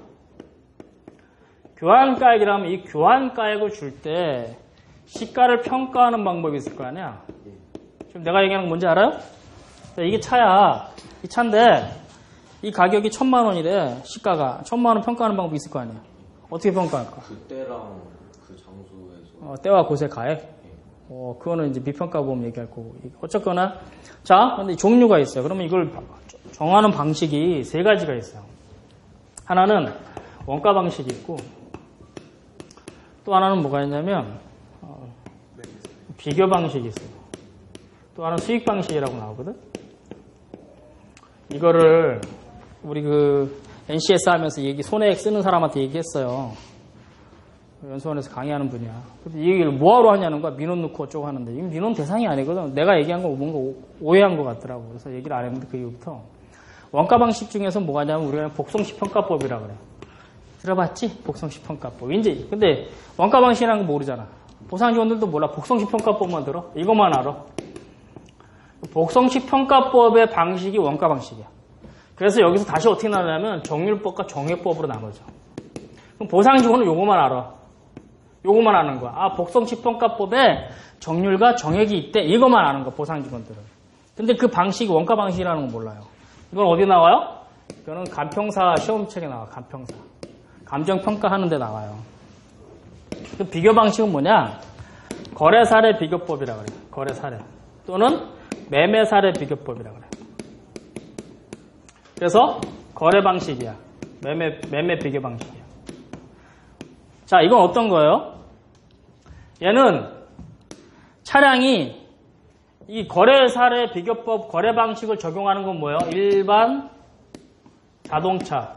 교환가액이라면 이 교환가액을 줄 때 시가를 평가하는 방법이 있을 거 아니야. 지금 내가 얘기하는 건 뭔지 알아요? 이게 차야. 이 차인데 이 가격이 1,000만 원이래. 시가가 1,000만 원 평가하는 방법이 있을 거 아니야. 어떻게 평가할까? 그 때랑 그 장소에서 때와 곳의 가액? 그거는 이제 미평가 보험 얘기할 거고. 어쨌거나 자, 근데 종류가 있어요. 그러면 이걸 정하는 방식이 세 가지가 있어요. 하나는 원가 방식이 있고 또 하나는 뭐가 있냐면 비교 방식이 있어요. 또 하나는 수익 방식이라고 나오거든. 이거를 우리 그 NCS 하면서 손해액 쓰는 사람한테 얘기했어요. 연수원에서 강의하는 분이야. 근데 이 얘기를 뭐하러 하냐는 거야. 민원 넣고 어쩌고 하는데 이건 민원 대상이 아니거든. 내가 얘기한 거 뭔가 오해한 것 같더라고. 그래서 얘기를 안 했는데 그 이후부터 원가 방식 중에서 뭐가 있냐면 우리가 복성시 평가법이라고 그래. 들어봤지? 복성시 평가법. 이제 근데 원가 방식이라는 거 모르잖아. 보상지원들도 몰라. 복성시 평가법만 들어. 이것만 알아. 복성시 평가법의 방식이 원가 방식이야. 그래서 여기서 다시 어떻게 나누냐면 정률법과 정액법으로 나눠져. 그럼 보상지원은 요거만 알아. 요거만 아는 거야. 아, 복성시 평가법에 정률과 정액이 있대. 이것만 아는 거야, 보상직원들은. 근데 그 방식이 원가 방식이라는 건 몰라요. 이건 어디 나와요? 이거는 간평사 시험책에 나와, 간평사. 감정평가하는 데 나와요. 그 비교 방식은 뭐냐? 거래사례 비교법이라고 그래요. 거래사례. 또는 매매사례 비교법이라고 그래요. 그래서 거래 방식이야. 매매 비교 방식이야. 자, 이건 어떤 거예요? 얘는 차량이 이 거래사례 비교법 거래 방식을 적용하는 건 뭐예요? 일반 자동차,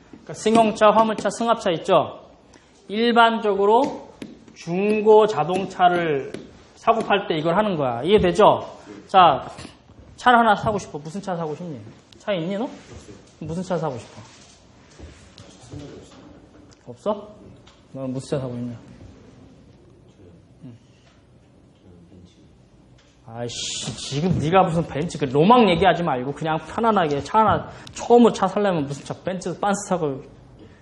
그러니까 승용차, 화물차, 승합차 있죠? 일반적으로 중고 자동차를 사고 팔 때 이걸 하는 거야. 이해되죠? 자, 차를 하나 사고 싶어. 무슨 차 사고 싶니? 차 있니 너? 무슨 차 사고 싶어? 없어? 너는 무슨 차 사고 싶냐? 아이씨, 지금 네가 무슨 벤츠 그 로망 얘기하지 말고 그냥 편안하게 차 하나 처음으로 차 살려면 무슨 차 벤츠 빤스 사고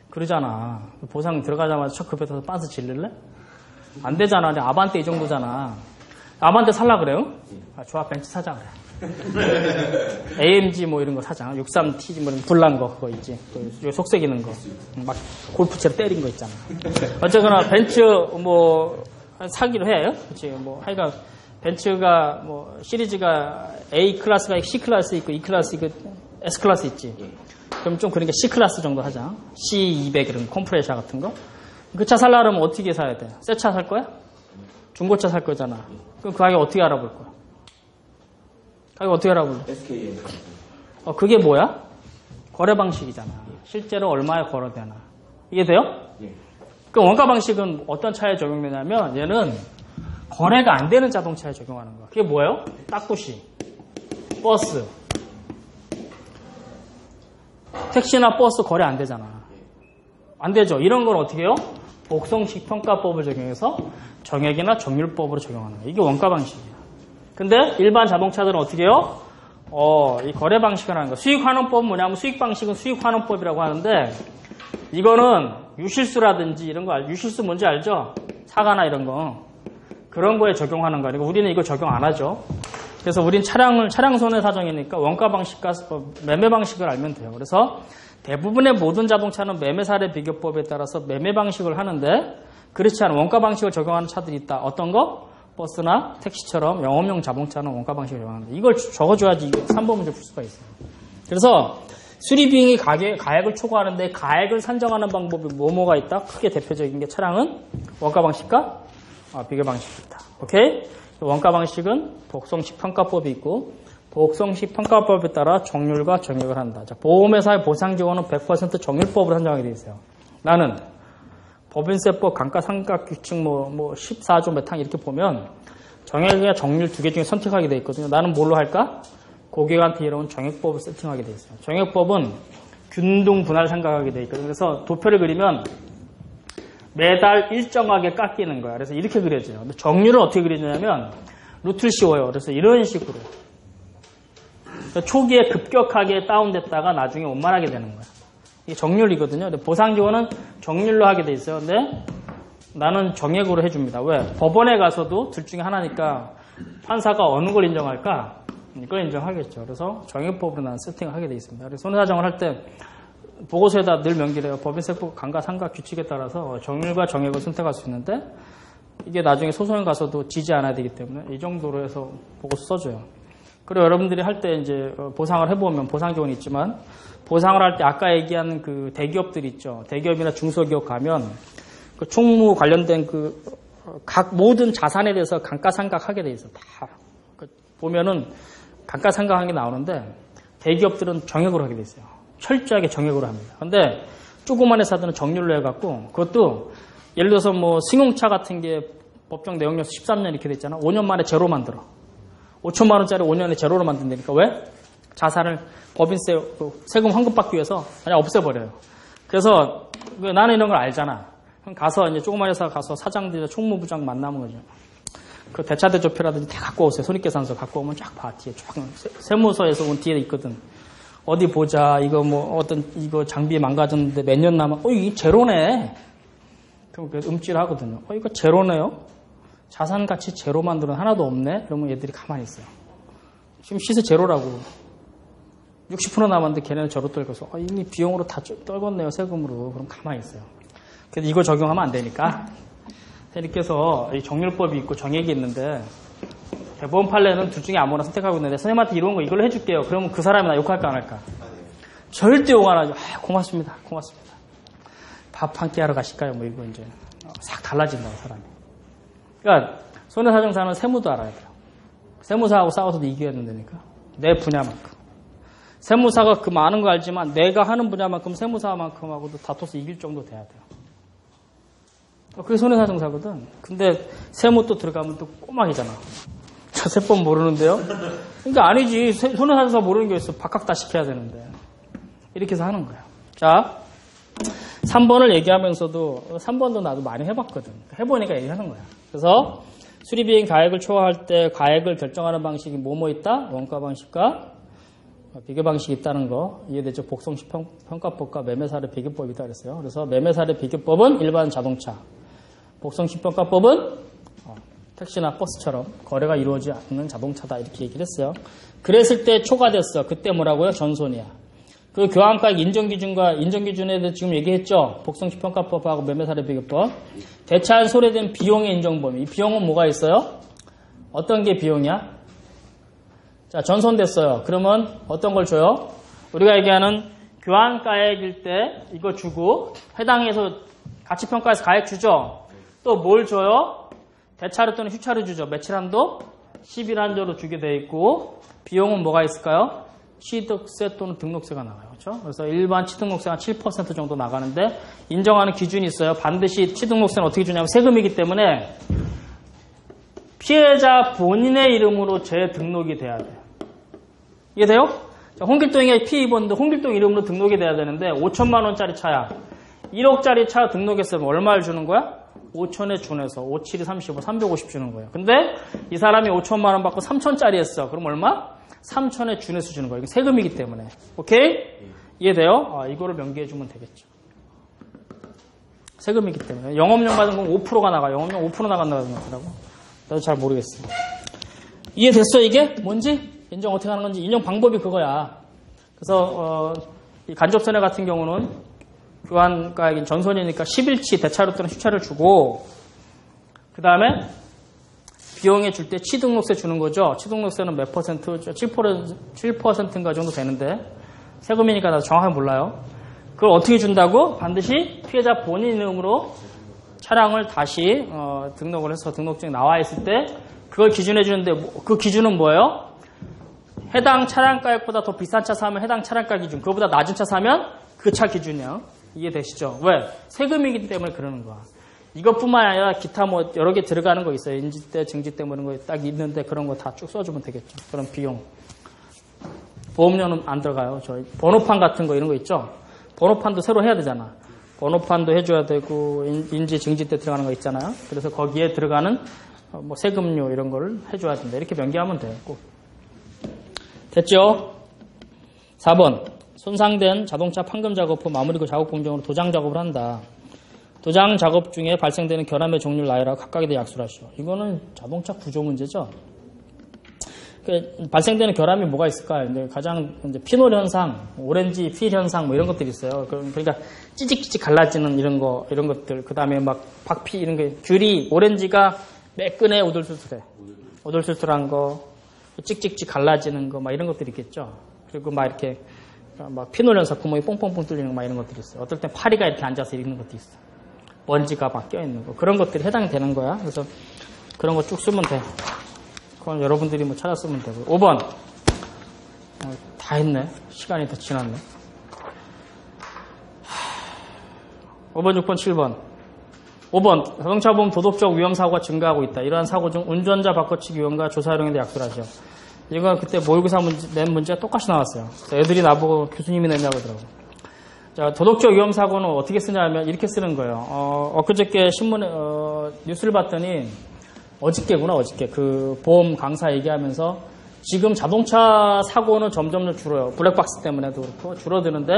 그러잖아. 보상 들어가자마자 첫 급에서 빤스 질를래? 안 되잖아. 아반떼 이 정도잖아. 아반떼 살라 그래요? 아, 좋아, 벤츠 사자 그래. AMG 뭐 이런 거 사자. 63T 뭐 불난 거 그거 있지. 그 속색 있는 거. 막 골프채로 때린 거 있잖아. 어쨌거나 벤츠 뭐 사기로 해요. 그치? 뭐 하여간 벤츠가 뭐 시리즈가 A 클래스가 있고 C 클래스 있고 E 클래스 있고 S 클래스 있지. 그럼 좀 그러니까 C 클래스 정도 하자. C200 이런 컴프레셔 같은 거. 그 차 살려면 어떻게 사야 돼? 새 차 살 거야? 중고차 살 거잖아. 그럼 그 가격 어떻게 알아볼 거야? 가격 어떻게 알아볼 거야? SKM. 그게 뭐야? 거래 방식이잖아. 실제로 얼마에 거래되나. 이게 돼요? 예. 그 원가 방식은 어떤 차에 적용되냐면 얘는 거래가 안 되는 자동차에 적용하는 거야. 그게 뭐예요? 따꾸시, 버스. 택시나 버스 거래 안 되잖아. 안 되죠. 이런 걸 어떻게 해요? 복성식 평가법을 적용해서 정액이나 정률법으로 적용하는 거예요. 이게 원가 방식이야. 근데 일반 자동차들은 어떻게 해요? 이 거래 방식을 하는 거. 수익환원법은 뭐냐면 수익 방식은 수익환원법이라고 하는데 이거는 유실수라든지 이런 거 유실수 뭔지 알죠? 사과나 이런 거. 그런 거에 적용하는 거니까 우리는 이거 적용 안 하죠. 그래서 우린 차량 손해사정이니까 원가 방식과 매매 방식을 알면 돼요. 그래서 대부분의 모든 자동차는 매매사례 비교법에 따라서 매매 방식을 하는데 그렇지 않은 원가 방식을 적용하는 차들이 있다. 어떤 거? 버스나 택시처럼 영업용 자동차는 원가 방식을 적용하는데 이걸 적어줘야지 3번 문제 풀 수가 있어요. 그래서 수리비용이 가액을 초과하는데 가액을 산정하는 방법이 뭐가 있다? 크게 대표적인 게 차량은 원가 방식과 비교 방식이 있다. 오케이? 원가 방식은 복성식 평가법이 있고 복성식 평가법에 따라 정률과 정액을 한다. 자, 보험회사의 보상지원은 100% 정률법으로 산정하게 되어 있어요. 나는 법인세법 감가상각규칙 14조 몇 항 이렇게 보면 정액과 정률 두 개 중에 선택하게 되어 있거든요. 나는 뭘로 할까? 고객한테 이런 정액법을 세팅하게 되어 있어요. 정액법은 균등 분할 생각하게 되어 있거든요. 그래서 도표를 그리면 매달 일정하게 깎이는 거야. 그래서 이렇게 그려져요. 근데 정률은 어떻게 그리냐면 루트를 씌워요. 그래서 이런 식으로. 초기에 급격하게 다운됐다가 나중에 원만하게 되는 거야. 이게 정률이거든요. 근데 보상지원은 정률로 하게 돼 있어요. 근데 나는 정액으로 해줍니다. 왜? 법원에 가서도 둘 중에 하나니까 판사가 어느 걸 인정할까? 이걸 인정하겠죠. 그래서 정액법으로 나는 세팅을 하게 돼 있습니다. 그래서 손해사정을 할 때 보고서에다 늘 명기래요. 법인세법 감가상각 규칙에 따라서 정률과 정액을 선택할 수 있는데 이게 나중에 소송에 가서도 지지 않아야 되기 때문에 이 정도로 해서 보고서 써줘요. 그리고 여러분들이 할 때 이제 보상을 해보면 보상 지원이 있지만 보상을 할 때 아까 얘기한 그 대기업들 있죠. 대기업이나 중소기업 가면 그 총무 관련된 그 각 모든 자산에 대해서 감가상각하게 돼 있어. 다 보면은 감가상각하는 게 나오는데 대기업들은 정액으로 하게 돼 있어요. 철저하게 정액으로 합니다. 근데 조그만 회사들은 정률로 해갖고 그것도 예를 들어서 뭐 승용차 같은 게 법정 내용료서 13년 이렇게 돼 있잖아. 5년 만에 제로 만들어. 5천만 원짜리 5년에 제로로 만든다니까. 왜? 자산을 법인세 세금 환급받기 위해서 그냥 없애버려요. 그래서 나는 이런 걸 알잖아. 그럼 가서 이제 조그만 회사 가서 사장들이나 총무부장 만나면 거죠. 그 대차대조표라든지 다 갖고 오세요. 손익계산서 갖고 오면 쫙 봐. 뒤에 쫙 세무서에서 온 뒤에 있거든. 어디 보자. 이거 뭐 어떤 이거 장비 망가졌는데 몇 년 남아. 이게 제로네. 그럼 음질하거든요. 이거 제로네요. 자산 가치 제로 만들어는 하나도 없네. 그러면 얘들이 가만히 있어요. 지금 시세 제로라고. 60% 남았는데 걔네는 저로 떨궈서 이미 비용으로 다 떨궜네요. 세금으로. 그럼 가만히 있어요. 그래서 이거 적용하면 안 되니까. 이렇게 해서 이 정률법이 있고 정액이 있는데 대법원 판례는 둘 중에 아무나 선택하고 있는데 선생님한테 이런 거 이걸로 해줄게요. 그러면 그 사람이 나 욕할까 안 할까? 절대 욕 안 하죠. 고맙습니다. 고맙습니다. 밥 한 끼 하러 가실까요? 뭐 이거 이제 싹 달라진다고 사람이. 그러니까 손해사정사는 세무도 알아야 돼요. 세무사하고 싸워서도 이겨야 된다니까. 내 분야만큼. 세무사가 그 많은 거 알지만 내가 하는 분야만큼 세무사만큼하고도 다퉈서 이길 정도 돼야 돼요. 그게 손해사정사거든. 근데 세무 또 들어가면 또 꼬막이잖아. 저 세법 모르는데요? 그러니까 아니지. 손해사정사 모르는 게 있어. 박학 다 시켜야 되는데. 이렇게 해서 하는 거야. 자, 3번을 얘기하면서도 3번도 나도 많이 해봤거든. 해보니까 얘기하는 거야. 그래서 수리비행 가액을 초과할 때 가액을 결정하는 방식이 뭐뭐 있다? 원가 방식과 비교 방식이 있다는 거. 이해되죠? 복성식 평가법과 매매사례 비교법이다 그랬어요. 그래서 매매사례 비교법은 일반 자동차. 복성식 평가법은 택시나 버스처럼 거래가 이루어지지 않는 자동차다. 이렇게 얘기를 했어요. 그랬을 때 초과됐어. 그때 뭐라고요? 전손이야. 그 교환가액 인정기준과 인정기준에 대해서 지금 얘기했죠. 복성식 평가법하고 매매사례 비교법. 대차한 소래된 비용의 인정범위. 이 비용은 뭐가 있어요? 어떤 게 비용이야? 자, 전손됐어요. 그러면 어떤 걸 줘요? 우리가 얘기하는 교환가액일 때 이거 주고 해당해서 가치평가에서 가액 주죠. 또 뭘 줘요? 대차로 또는 휴차로 주죠. 며칠 한도? 10일 한도로 주게 돼 있고 비용은 뭐가 있을까요? 취득세 또는 등록세가 나가요. 그렇죠? 그래서 일반 취등록세가 7% 정도 나가는데 인정하는 기준이 있어요. 반드시 취등록세는 어떻게 주냐면 세금이기 때문에 피해자 본인의 이름으로 재등록이 돼야 돼요. 이해돼요? 자, 홍길동에게 피해 입었는데 홍길동 이름으로 등록이 돼야 되는데 5천만 원짜리 차야. 1억짜리 차 등록했으면 얼마를 주는 거야? 5천에 준해서 5, 7이 35, 350 주는 거예요. 근데 이 사람이 5천만 원 받고 3천짜리 했어. 그럼 얼마? 3천에 준해서 주는 거예요. 이게 세금이기 때문에. 오케이? 이해돼요? 이거를 명기해주면 되겠죠. 세금이기 때문에. 영업용 받은 건 5%가 나가요. 영업용 5% 나간다고 생각하라고. 나도 잘 모르겠어. 이해됐어, 이게? 뭔지? 인정 어떻게 하는 건지. 인정 방법이 그거야. 그래서, 이 간접손해 같은 경우는 교환가액인 전손이니까 10일치 대차로 또는 휴차를 주고, 그 다음에 비용에 줄 때 취등록세 주는 거죠. 취등록세는 몇 퍼센트? 7%인가 정도 되는데 세금이니까 나도 정확하게 몰라요. 그걸 어떻게 준다고? 반드시 피해자 본인 이름으로 차량을 다시 등록을 해서 등록증이 나와 있을 때 그걸 기준해 주는데 그 기준은 뭐예요? 해당 차량가액보다 더 비싼 차 사면 해당 차량가 기준, 그거보다 낮은 차 사면 그 차 기준이요. 이해되시죠? 왜? 세금이기 때문에 그러는 거야. 이것뿐만 아니라 기타 뭐 여러 개 들어가는 거 있어요. 인지대, 증지대 뭐 이런 거 딱 있는데 그런 거 다 쭉 써주면 되겠죠. 그런 비용. 보험료는 안 들어가요. 저희 번호판 같은 거 이런 거 있죠. 번호판도 새로 해야 되잖아. 번호판도 해줘야 되고 인지, 증지대 들어가는 거 있잖아요. 그래서 거기에 들어가는 뭐 세금료 이런 거를 해줘야 된다. 이렇게 명기하면 돼요. 꼭. 됐죠? 4번. 손상된 자동차 판금 작업 후 마무리고 작업 공정으로 도장 작업을 한다. 도장 작업 중에 발생되는 결함의 종류를 나열하고 각각에 대해 약수를 하시오. 이거는 자동차 구조 문제죠. 발생되는 결함이 뭐가 있을까요? 이제 가장 이제 피놀 현상, 오렌지 필 현상 뭐 이런 것들이 있어요. 그러니까 찌직찌직 갈라지는 이런 것들. 그 다음에 막 박피 이런 게 귤이 오렌지가 매끈해 오돌술술해. 오돌술술한 거, 찍찍찍 갈라지는 거 막 이런 것들이 있겠죠. 그리고 막 이렇게 막 피놀 현상 구멍이 뽕뽕뽕 뚫리는 거 막 이런 것들이 있어요. 어떨 땐 파리가 이렇게 앉아서 이러는 것도 있어요. 먼지가 막 껴있는 거. 그런 것들이 해당이 되는 거야. 그래서 그런 거 쭉 쓰면 돼. 그건 여러분들이 뭐 찾아 쓰면 되고. 5번. 다 했네. 시간이 더 지났네. 5번, 6번, 7번. 5번. 자동차보험 도덕적 위험사고가 증가하고 있다. 이러한 사고 중 운전자 바꿔치기 위험과 조사요령에 대해 약수를 하죠. 이건 그때 모의고사 낸 문제가 똑같이 나왔어요. 애들이 나보고 교수님이 냈냐고 하더라고. 자, 도덕적 위험 사고는 어떻게 쓰냐면 이렇게 쓰는 거예요. 엊그저께 신문에 뉴스를 봤더니 어저께 그 보험 강사 얘기하면서 지금 자동차 사고는 점점 줄어요. 블랙박스 때문에도 그렇고 줄어드는데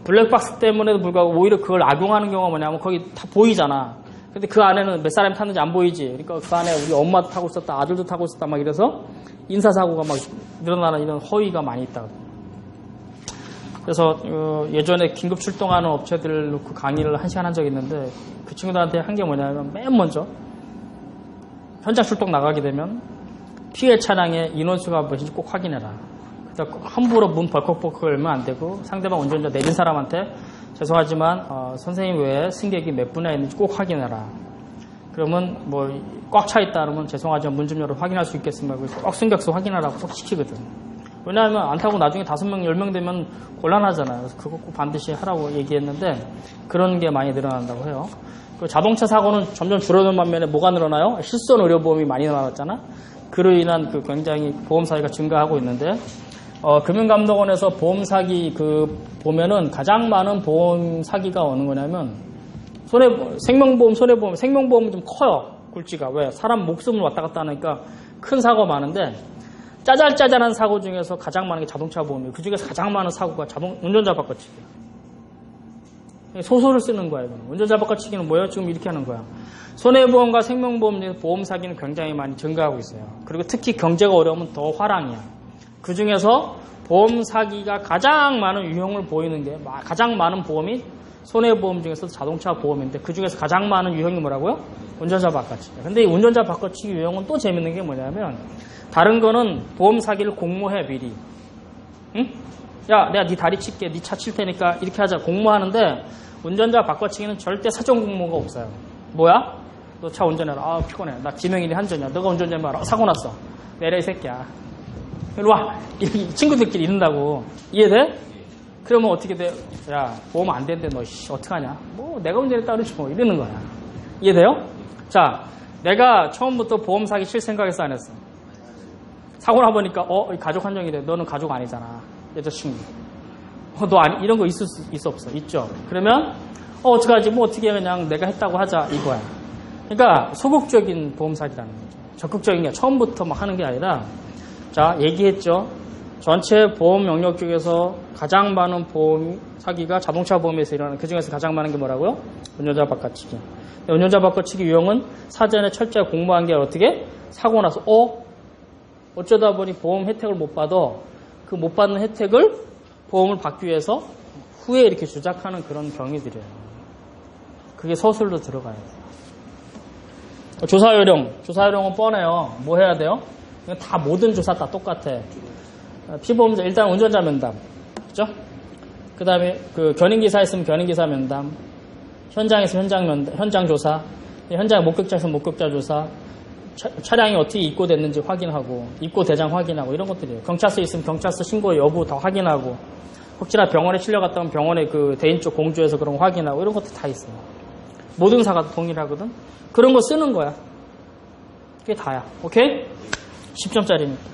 블랙박스 때문에도 불구하고 오히려 그걸 악용하는 경우가 뭐냐면 거기 다 보이잖아. 근데 그 안에는 몇 사람이 탔는지 안 보이지. 그러니까 그 안에 우리 엄마도 타고 있었다, 아들도 타고 있었다 막 이래서 인사사고가 막 늘어나는 이런 허위가 많이 있다. 그래서 예전에 긴급 출동하는 업체들을 놓고 강의를 1시간 한 적이 있는데 그 친구들한테 한 게 뭐냐면 맨 먼저 현장 출동 나가게 되면 피해 차량의 인원수가 몇인지 꼭 확인해라. 그러니까 함부로 문 벌컥벌컥 열면 안 되고 상대방 운전자 내린 사람한테 죄송하지만 선생님 외에 승객이 몇 분이나 있는지 꼭 확인해라. 그러면 뭐 꽉 차 있다 그러면 죄송하지만 문 좀 열어 확인할 수 있겠습니까? 꼭 승객수 확인하라고 꼭 시키거든. 왜냐하면 안 타고 나중에 5명, 10명 되면 곤란하잖아요. 그래서 그거 꼭 반드시 하라고 얘기했는데 그런 게 많이 늘어난다고 해요. 그 자동차 사고는 점점 줄어드는 반면에 뭐가 늘어나요? 실손 의료보험이 많이 늘어났잖아. 그로 인한 그 굉장히 보험 사기가 증가하고 있는데 금융감독원에서 보험 사기 보면은 가장 많은 보험 사기가 어느 거냐면 생명보험, 손해보험, 생명보험은 좀 커요. 굴지가. 왜? 사람 목숨을 왔다 갔다 하니까 큰 사고가 많은데 짜잘짜잘한 사고 중에서 가장 많은 게 자동차 보험이에요. 그 중에서 가장 많은 사고가 운전자 바꿔치기예요. 소설을 쓰는 거야, 이거는. 운전자 바꿔치기는 뭐예요? 지금 이렇게 하는 거야. 손해보험과 생명보험 중에서 보험 사기는 굉장히 많이 증가하고 있어요. 그리고 특히 경제가 어려우면 더 화랑이야. 그 중에서 보험 사기가 가장 많은 유형을 보이는 게 가장 많은 보험이 손해보험 중에서 자동차 보험인데 그 중에서 가장 많은 유형이 뭐라고요? 운전자 바꿔치기. 근데 이 운전자 바꿔치기 유형은 또 재밌는 게 뭐냐면 다른 거는 보험 사기를 공모해 미리. 응? 야, 내가 네 다리 칠게, 네 차 칠 테니까 이렇게 하자 공모하는데 운전자 바꿔치기는 절대 사전 공모가 없어요. 뭐야? 너 차 운전해라. 아 피곤해. 나 지명일이 한전이야. 너가 운전해봐라. 사고 났어. 내려 이 새끼야. 이리 와. 이렇게 친구들끼리 이른다고. 이해돼? 그러면 어떻게 돼? 야, 보험 안 되는데 너 어떡하냐? 뭐 내가 운전했다 그러지 뭐 이러는 거야. 이해돼요? 자, 내가 처음부터 보험 사기 칠 생각했어 안 했어? 사고 나보니까 가족 한정이래. 너는 가족 아니잖아. 여자친구. 너 아니 이런 거 있어 없어? 있죠. 그러면 어떡하지? 뭐 어떻게 그냥 내가 했다고 하자 이거야. 그러니까 소극적인 보험 사기라는 거죠. 적극적인 게 처음부터 막 하는 게 아니라 자 얘기했죠. 전체 보험 영역 중에서 가장 많은 보험 사기가 자동차 보험에서 일어나는 그 중에서 가장 많은 게 뭐라고요? 운전자 바꿔치기. 운전자 바꿔치기 유형은 사전에 철저히 공모한 게 어떻게? 사고 나서 어쩌다 보니 보험 혜택을 못 받아. 그 못 받는 혜택을 보험을 받기 위해서 후에 이렇게 조작하는 그런 경위들이에요. 그게 서술로 들어가요. 조사 요령은 뻔해요. 뭐 해야 돼요? 다 모든 조사 다 똑같아. 피보험자 일단 운전자 면담, 그죠? 그 다음에 그 견인기사 있으면 견인기사 면담, 현장 있으면 현장 조사, 현장 목격자 있으면 목격자 조사, 차량이 어떻게 입고됐는지 확인하고, 입고 대장 확인하고 이런 것들이에요. 경찰서 있으면 경찰서 신고 여부 다 확인하고, 혹시나 병원에 실려갔다 오면 병원에 그 대인 쪽 공주에서 그런 거 확인하고 이런 것들 다 있어요. 모든 사가 동일하거든. 그런 거 쓰는 거야. 그게 다야. 오케이? 10점짜리니까.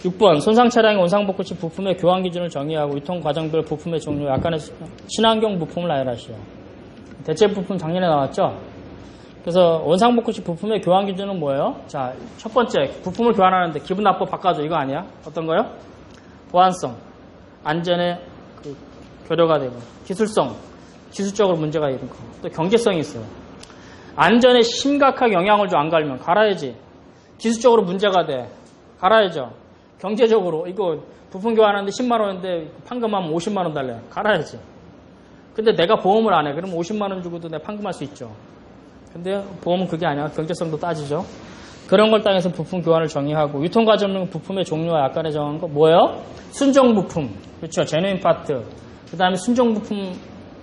6번 손상 차량의 원상복구 시 부품의 교환 기준을 정의하고 유통 과정별 부품의 종류 약간의 친환경 부품을 나열하시오. 대체 부품 작년에 나왔죠? 그래서 원상복구 시 부품의 교환 기준은 뭐예요? 자, 첫 번째 부품을 교환하는데 기분 나빠 바꿔줘 이거 아니야? 어떤 거요? 보안성, 안전에 교류가 되고 기술성, 기술적으로 문제가 있는 거. 또 경제성이 있어요. 안전에 심각하게 영향을 줘 안 갈면 갈아야지. 기술적으로 문제가 돼. 갈아야죠. 경제적으로 이거 부품 교환하는데 10만 원인데 판금하면 50만 원 달래. 갈아야지. 근데 내가 보험을 안 해. 그러면 50만 원 주고도 내가 판금할 수 있죠. 근데 보험은 그게 아니야. 경제성도 따지죠. 그런 걸 땅에서 부품 교환을 정의하고 유통 과정 부품의 종류와 약간의 정한 거 뭐예요? 순정 부품. 그렇죠. 제뉴인 파트. 그다음에 순정 부품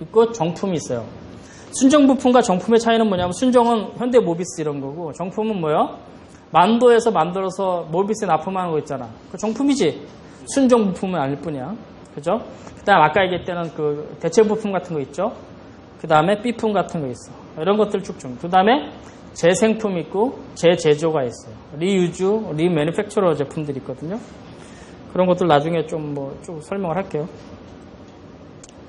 있고 정품이 있어요. 순정 부품과 정품의 차이는 뭐냐면 순정은 현대 모비스 이런 거고 정품은 뭐예요? 만도에서 만들어서 모비스에 납품하는 거 있잖아. 그 정품이지. 순정 부품은 아닐 뿐이야. 그죠? 그다음 아까 얘기했던 그 대체 부품 같은 거 있죠. 그다음에 B품 같은 거 있어. 이런 것들 쭉 좀. 그다음에 재생품 있고 재제조가 있어요. 리유즈, 리매니팩처러 제품들이 있거든요. 그런 것들 나중에 좀 설명을 할게요.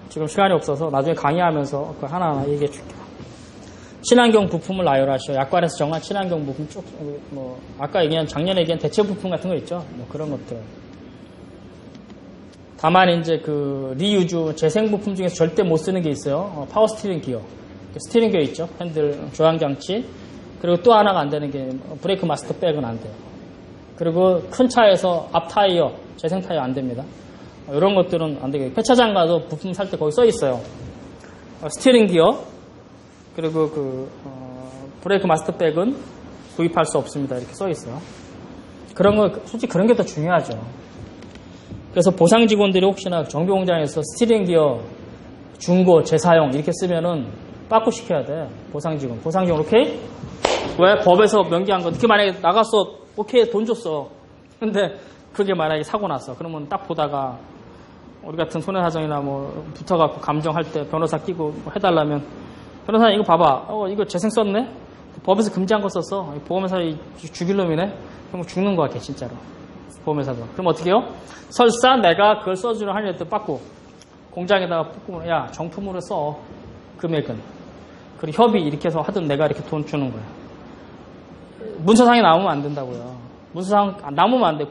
지금 시간이 없어서 나중에 강의하면서 그 하나하나 얘기해 줄게요. 친환경 부품을 나열하시오. 약관에서 정한 친환경 부품 쭉, 아까 얘기한, 작년에 얘기한 대체 부품 같은 거 있죠? 그런 것들. 다만, 이제 리유즈, 재생 부품 중에서 절대 못 쓰는 게 있어요. 파워 스티링 기어. 스티링 기어 있죠? 핸들, 조향장치. 그리고 또 하나가 안 되는 게, 브레이크 마스터 백은 안 돼요. 그리고 큰 차에서 앞 타이어, 재생 타이어 안 됩니다. 이런 것들은 안 되겠고, 폐차장 가도 부품 살 때 거기 써 있어요. 스티링 기어, 그리고 브레이크 마스터 백은 구입할 수 없습니다. 이렇게 써 있어요. 그런 거, 솔직히 그런 게 더 중요하죠. 그래서 보상 직원들이 혹시나 정비 공장에서 스티링 기어 중고, 재사용 이렇게 쓰면은 빠꾸 시켜야 돼. 보상 직원 오케이? 왜? 법에서 명기한 거. 그게 만약에 나갔어. 오케이, 돈 줬어. 근데 그게 만약에 사고 났어. 그러면 딱 보다가 우리 같은 손해사정이나 뭐 붙어갖고 감정할 때 변호사 끼고 뭐 해달라면 변호사님 이거 봐봐. 이거 재생 썼네? 법에서 금지한 거 썼어. 보험회사 죽일 놈이네? 그럼 죽는 거야, 걔 진짜로. 보험회사도. 그럼 어떻게 해요? 설사 내가 그걸 써주는 한일 때 받고 공장에다가 뽑고 야 정품으로 써. 금액은. 그리고 협의 이렇게 해서 하든 내가 이렇게 돈 주는 거야. 문서상에 남으면 안 된다고요. 문서상 남으면 안 돼.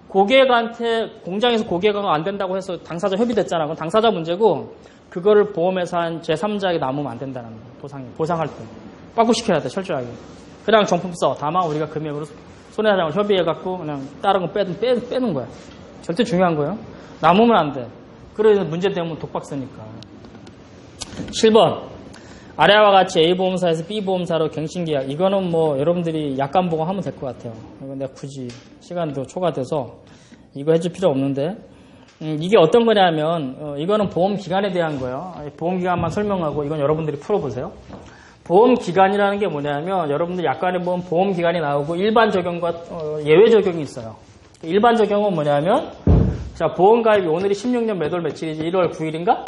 고객한테 공장에서 고객가 안 된다고 해서 당사자 협의됐잖아. 그건 당사자 문제고 그거를 보험회사 한 제3자에게 남으면 안 된다는 거예요. 보상할 때. 빠꾸시켜야 돼, 철저하게. 그냥 정품 써. 다만 우리가 금액으로 손해배상을 협의해갖고 그냥 다른 거 빼는 거야. 절대 중요한 거예요. 남으면 안 돼. 그래서 문제 되면 독박 쓰니까. 7번. 아래와 같이 A보험사에서 B보험사로 갱신계약. 이거는 뭐 여러분들이 약관 보고 하면 될 것 같아요. 이건 내가 굳이 시간도 초과돼서 이거 해줄 필요 없는데 이게 어떤 거냐면 이거는 보험기간에 대한 거예요. 보험기간만 설명하고 이건 여러분들이 풀어보세요. 보험기간이라는 게 뭐냐면 여러분들 약관에 보면 보험기간이 나오고 일반 적용과 예외 적용이 있어요. 일반 적용은 뭐냐면 자 보험가입이 오늘이 16년 몇 월 며칠이지? 1월 9일인가?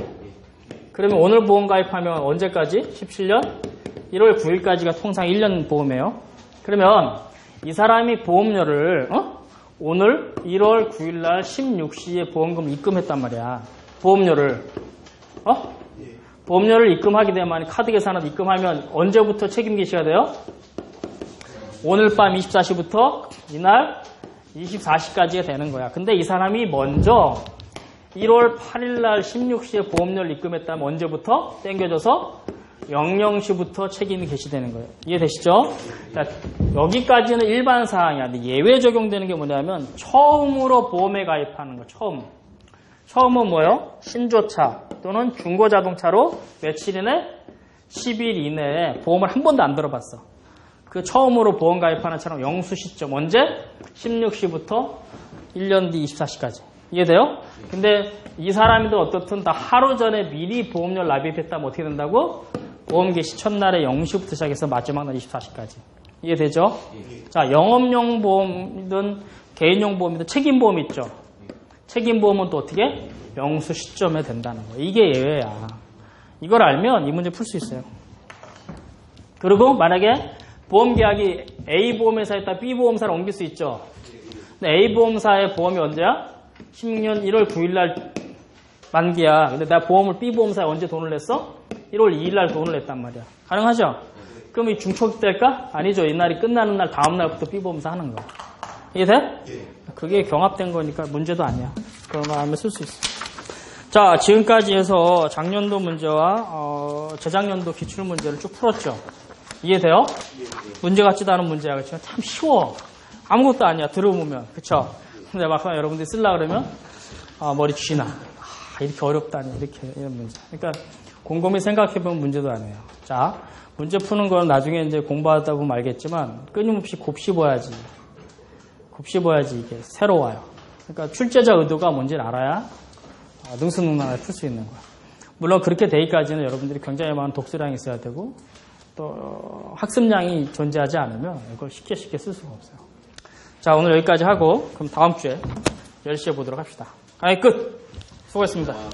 그러면 오늘 보험가입하면 언제까지? 17년 1월 9일까지가 통상 1년 보험이에요. 그러면 이 사람이 보험료를 오늘 1월 9일 날 16시에 보험금을 입금했단 말이야. 보험료를 보험료를 입금하게 되면 카드 계산을 입금하면 언제부터 책임 개시가 돼요? 오늘 밤 24시부터 이날 24시까지가 되는 거야. 근데 이 사람이 먼저 1월 8일 날 16시에 보험료를 입금했다면 언제부터? 땡겨져서 00시부터 책임이 개시되는 거예요. 이해되시죠? 자, 여기까지는 일반 사항이야. 근데 예외 적용되는 게 뭐냐면 처음으로 보험에 가입하는 거. 처음은 뭐예요? 신조차 또는 중고자동차로 며칠 이내? 10일 이내에 보험을 한 번도 안 들어봤어. 그 처음으로 보험 가입하는 차량 영수 시점 언제? 16시부터 1년 뒤 24시까지. 이해돼요? 근데 이 사람들 어떻든 다 하루 전에 미리 보험료 납입했다면 어떻게 된다고? 보험 개시 첫날에 0시부터 시작해서 마지막 날 24시까지. 이해되죠? 자, 영업용 보험이든 개인용 보험이든 책임보험 있죠? 책임보험은 또 어떻게? 영수 시점에 된다는 거예요. 이게 예외야. 이걸 알면 이 문제 풀 수 있어요. 그리고 만약에 보험계약이 A보험회사에다 B보험사를 옮길 수 있죠? 근데 A보험사의 보험이 언제야? 16년 1월 9일 날 만기야. 근데 내가 보험을 B보험사에 언제 돈을 냈어? 1월 2일 날 돈을 냈단 말이야. 가능하죠? 그럼 이 중초기 때일까? 아니죠. 이날이 끝나는 날 다음 날부터 B보험사 하는 거야. 이해돼? 그게 경합된 거니까 문제도 아니야. 그런 거 알면 쓸 수 있어. 자, 지금까지 해서 작년도 문제와 재작년도 기출 문제를 쭉 풀었죠. 이해돼요? 문제 같지도 않은 문제야. 그렇죠? 참 쉬워. 아무것도 아니야. 들어보면. 그쵸? 근데 막상 여러분들이 쓰려고 그러면 머리 쥐나. 이렇게 어렵다니. 이렇게 이런 문제. 그러니까 곰곰이 생각해보면 문제도 아니에요. 자, 문제 푸는 건 나중에 이제 공부하다 보면 알겠지만 끊임없이 곱씹어야지. 곱씹어야지 이게 새로워요. 그러니까 출제자 의도가 뭔지를 알아야 능수능란하게 풀 수 있는 거야. 물론 그렇게 되기까지는 여러분들이 굉장히 많은 독서량이 있어야 되고 또 학습량이 존재하지 않으면 이걸 쉽게 쓸 수가 없어요. 자, 오늘 여기까지 하고 그럼 다음 주에 10시에 보도록 합시다. 강의 끝! 수고했습니다.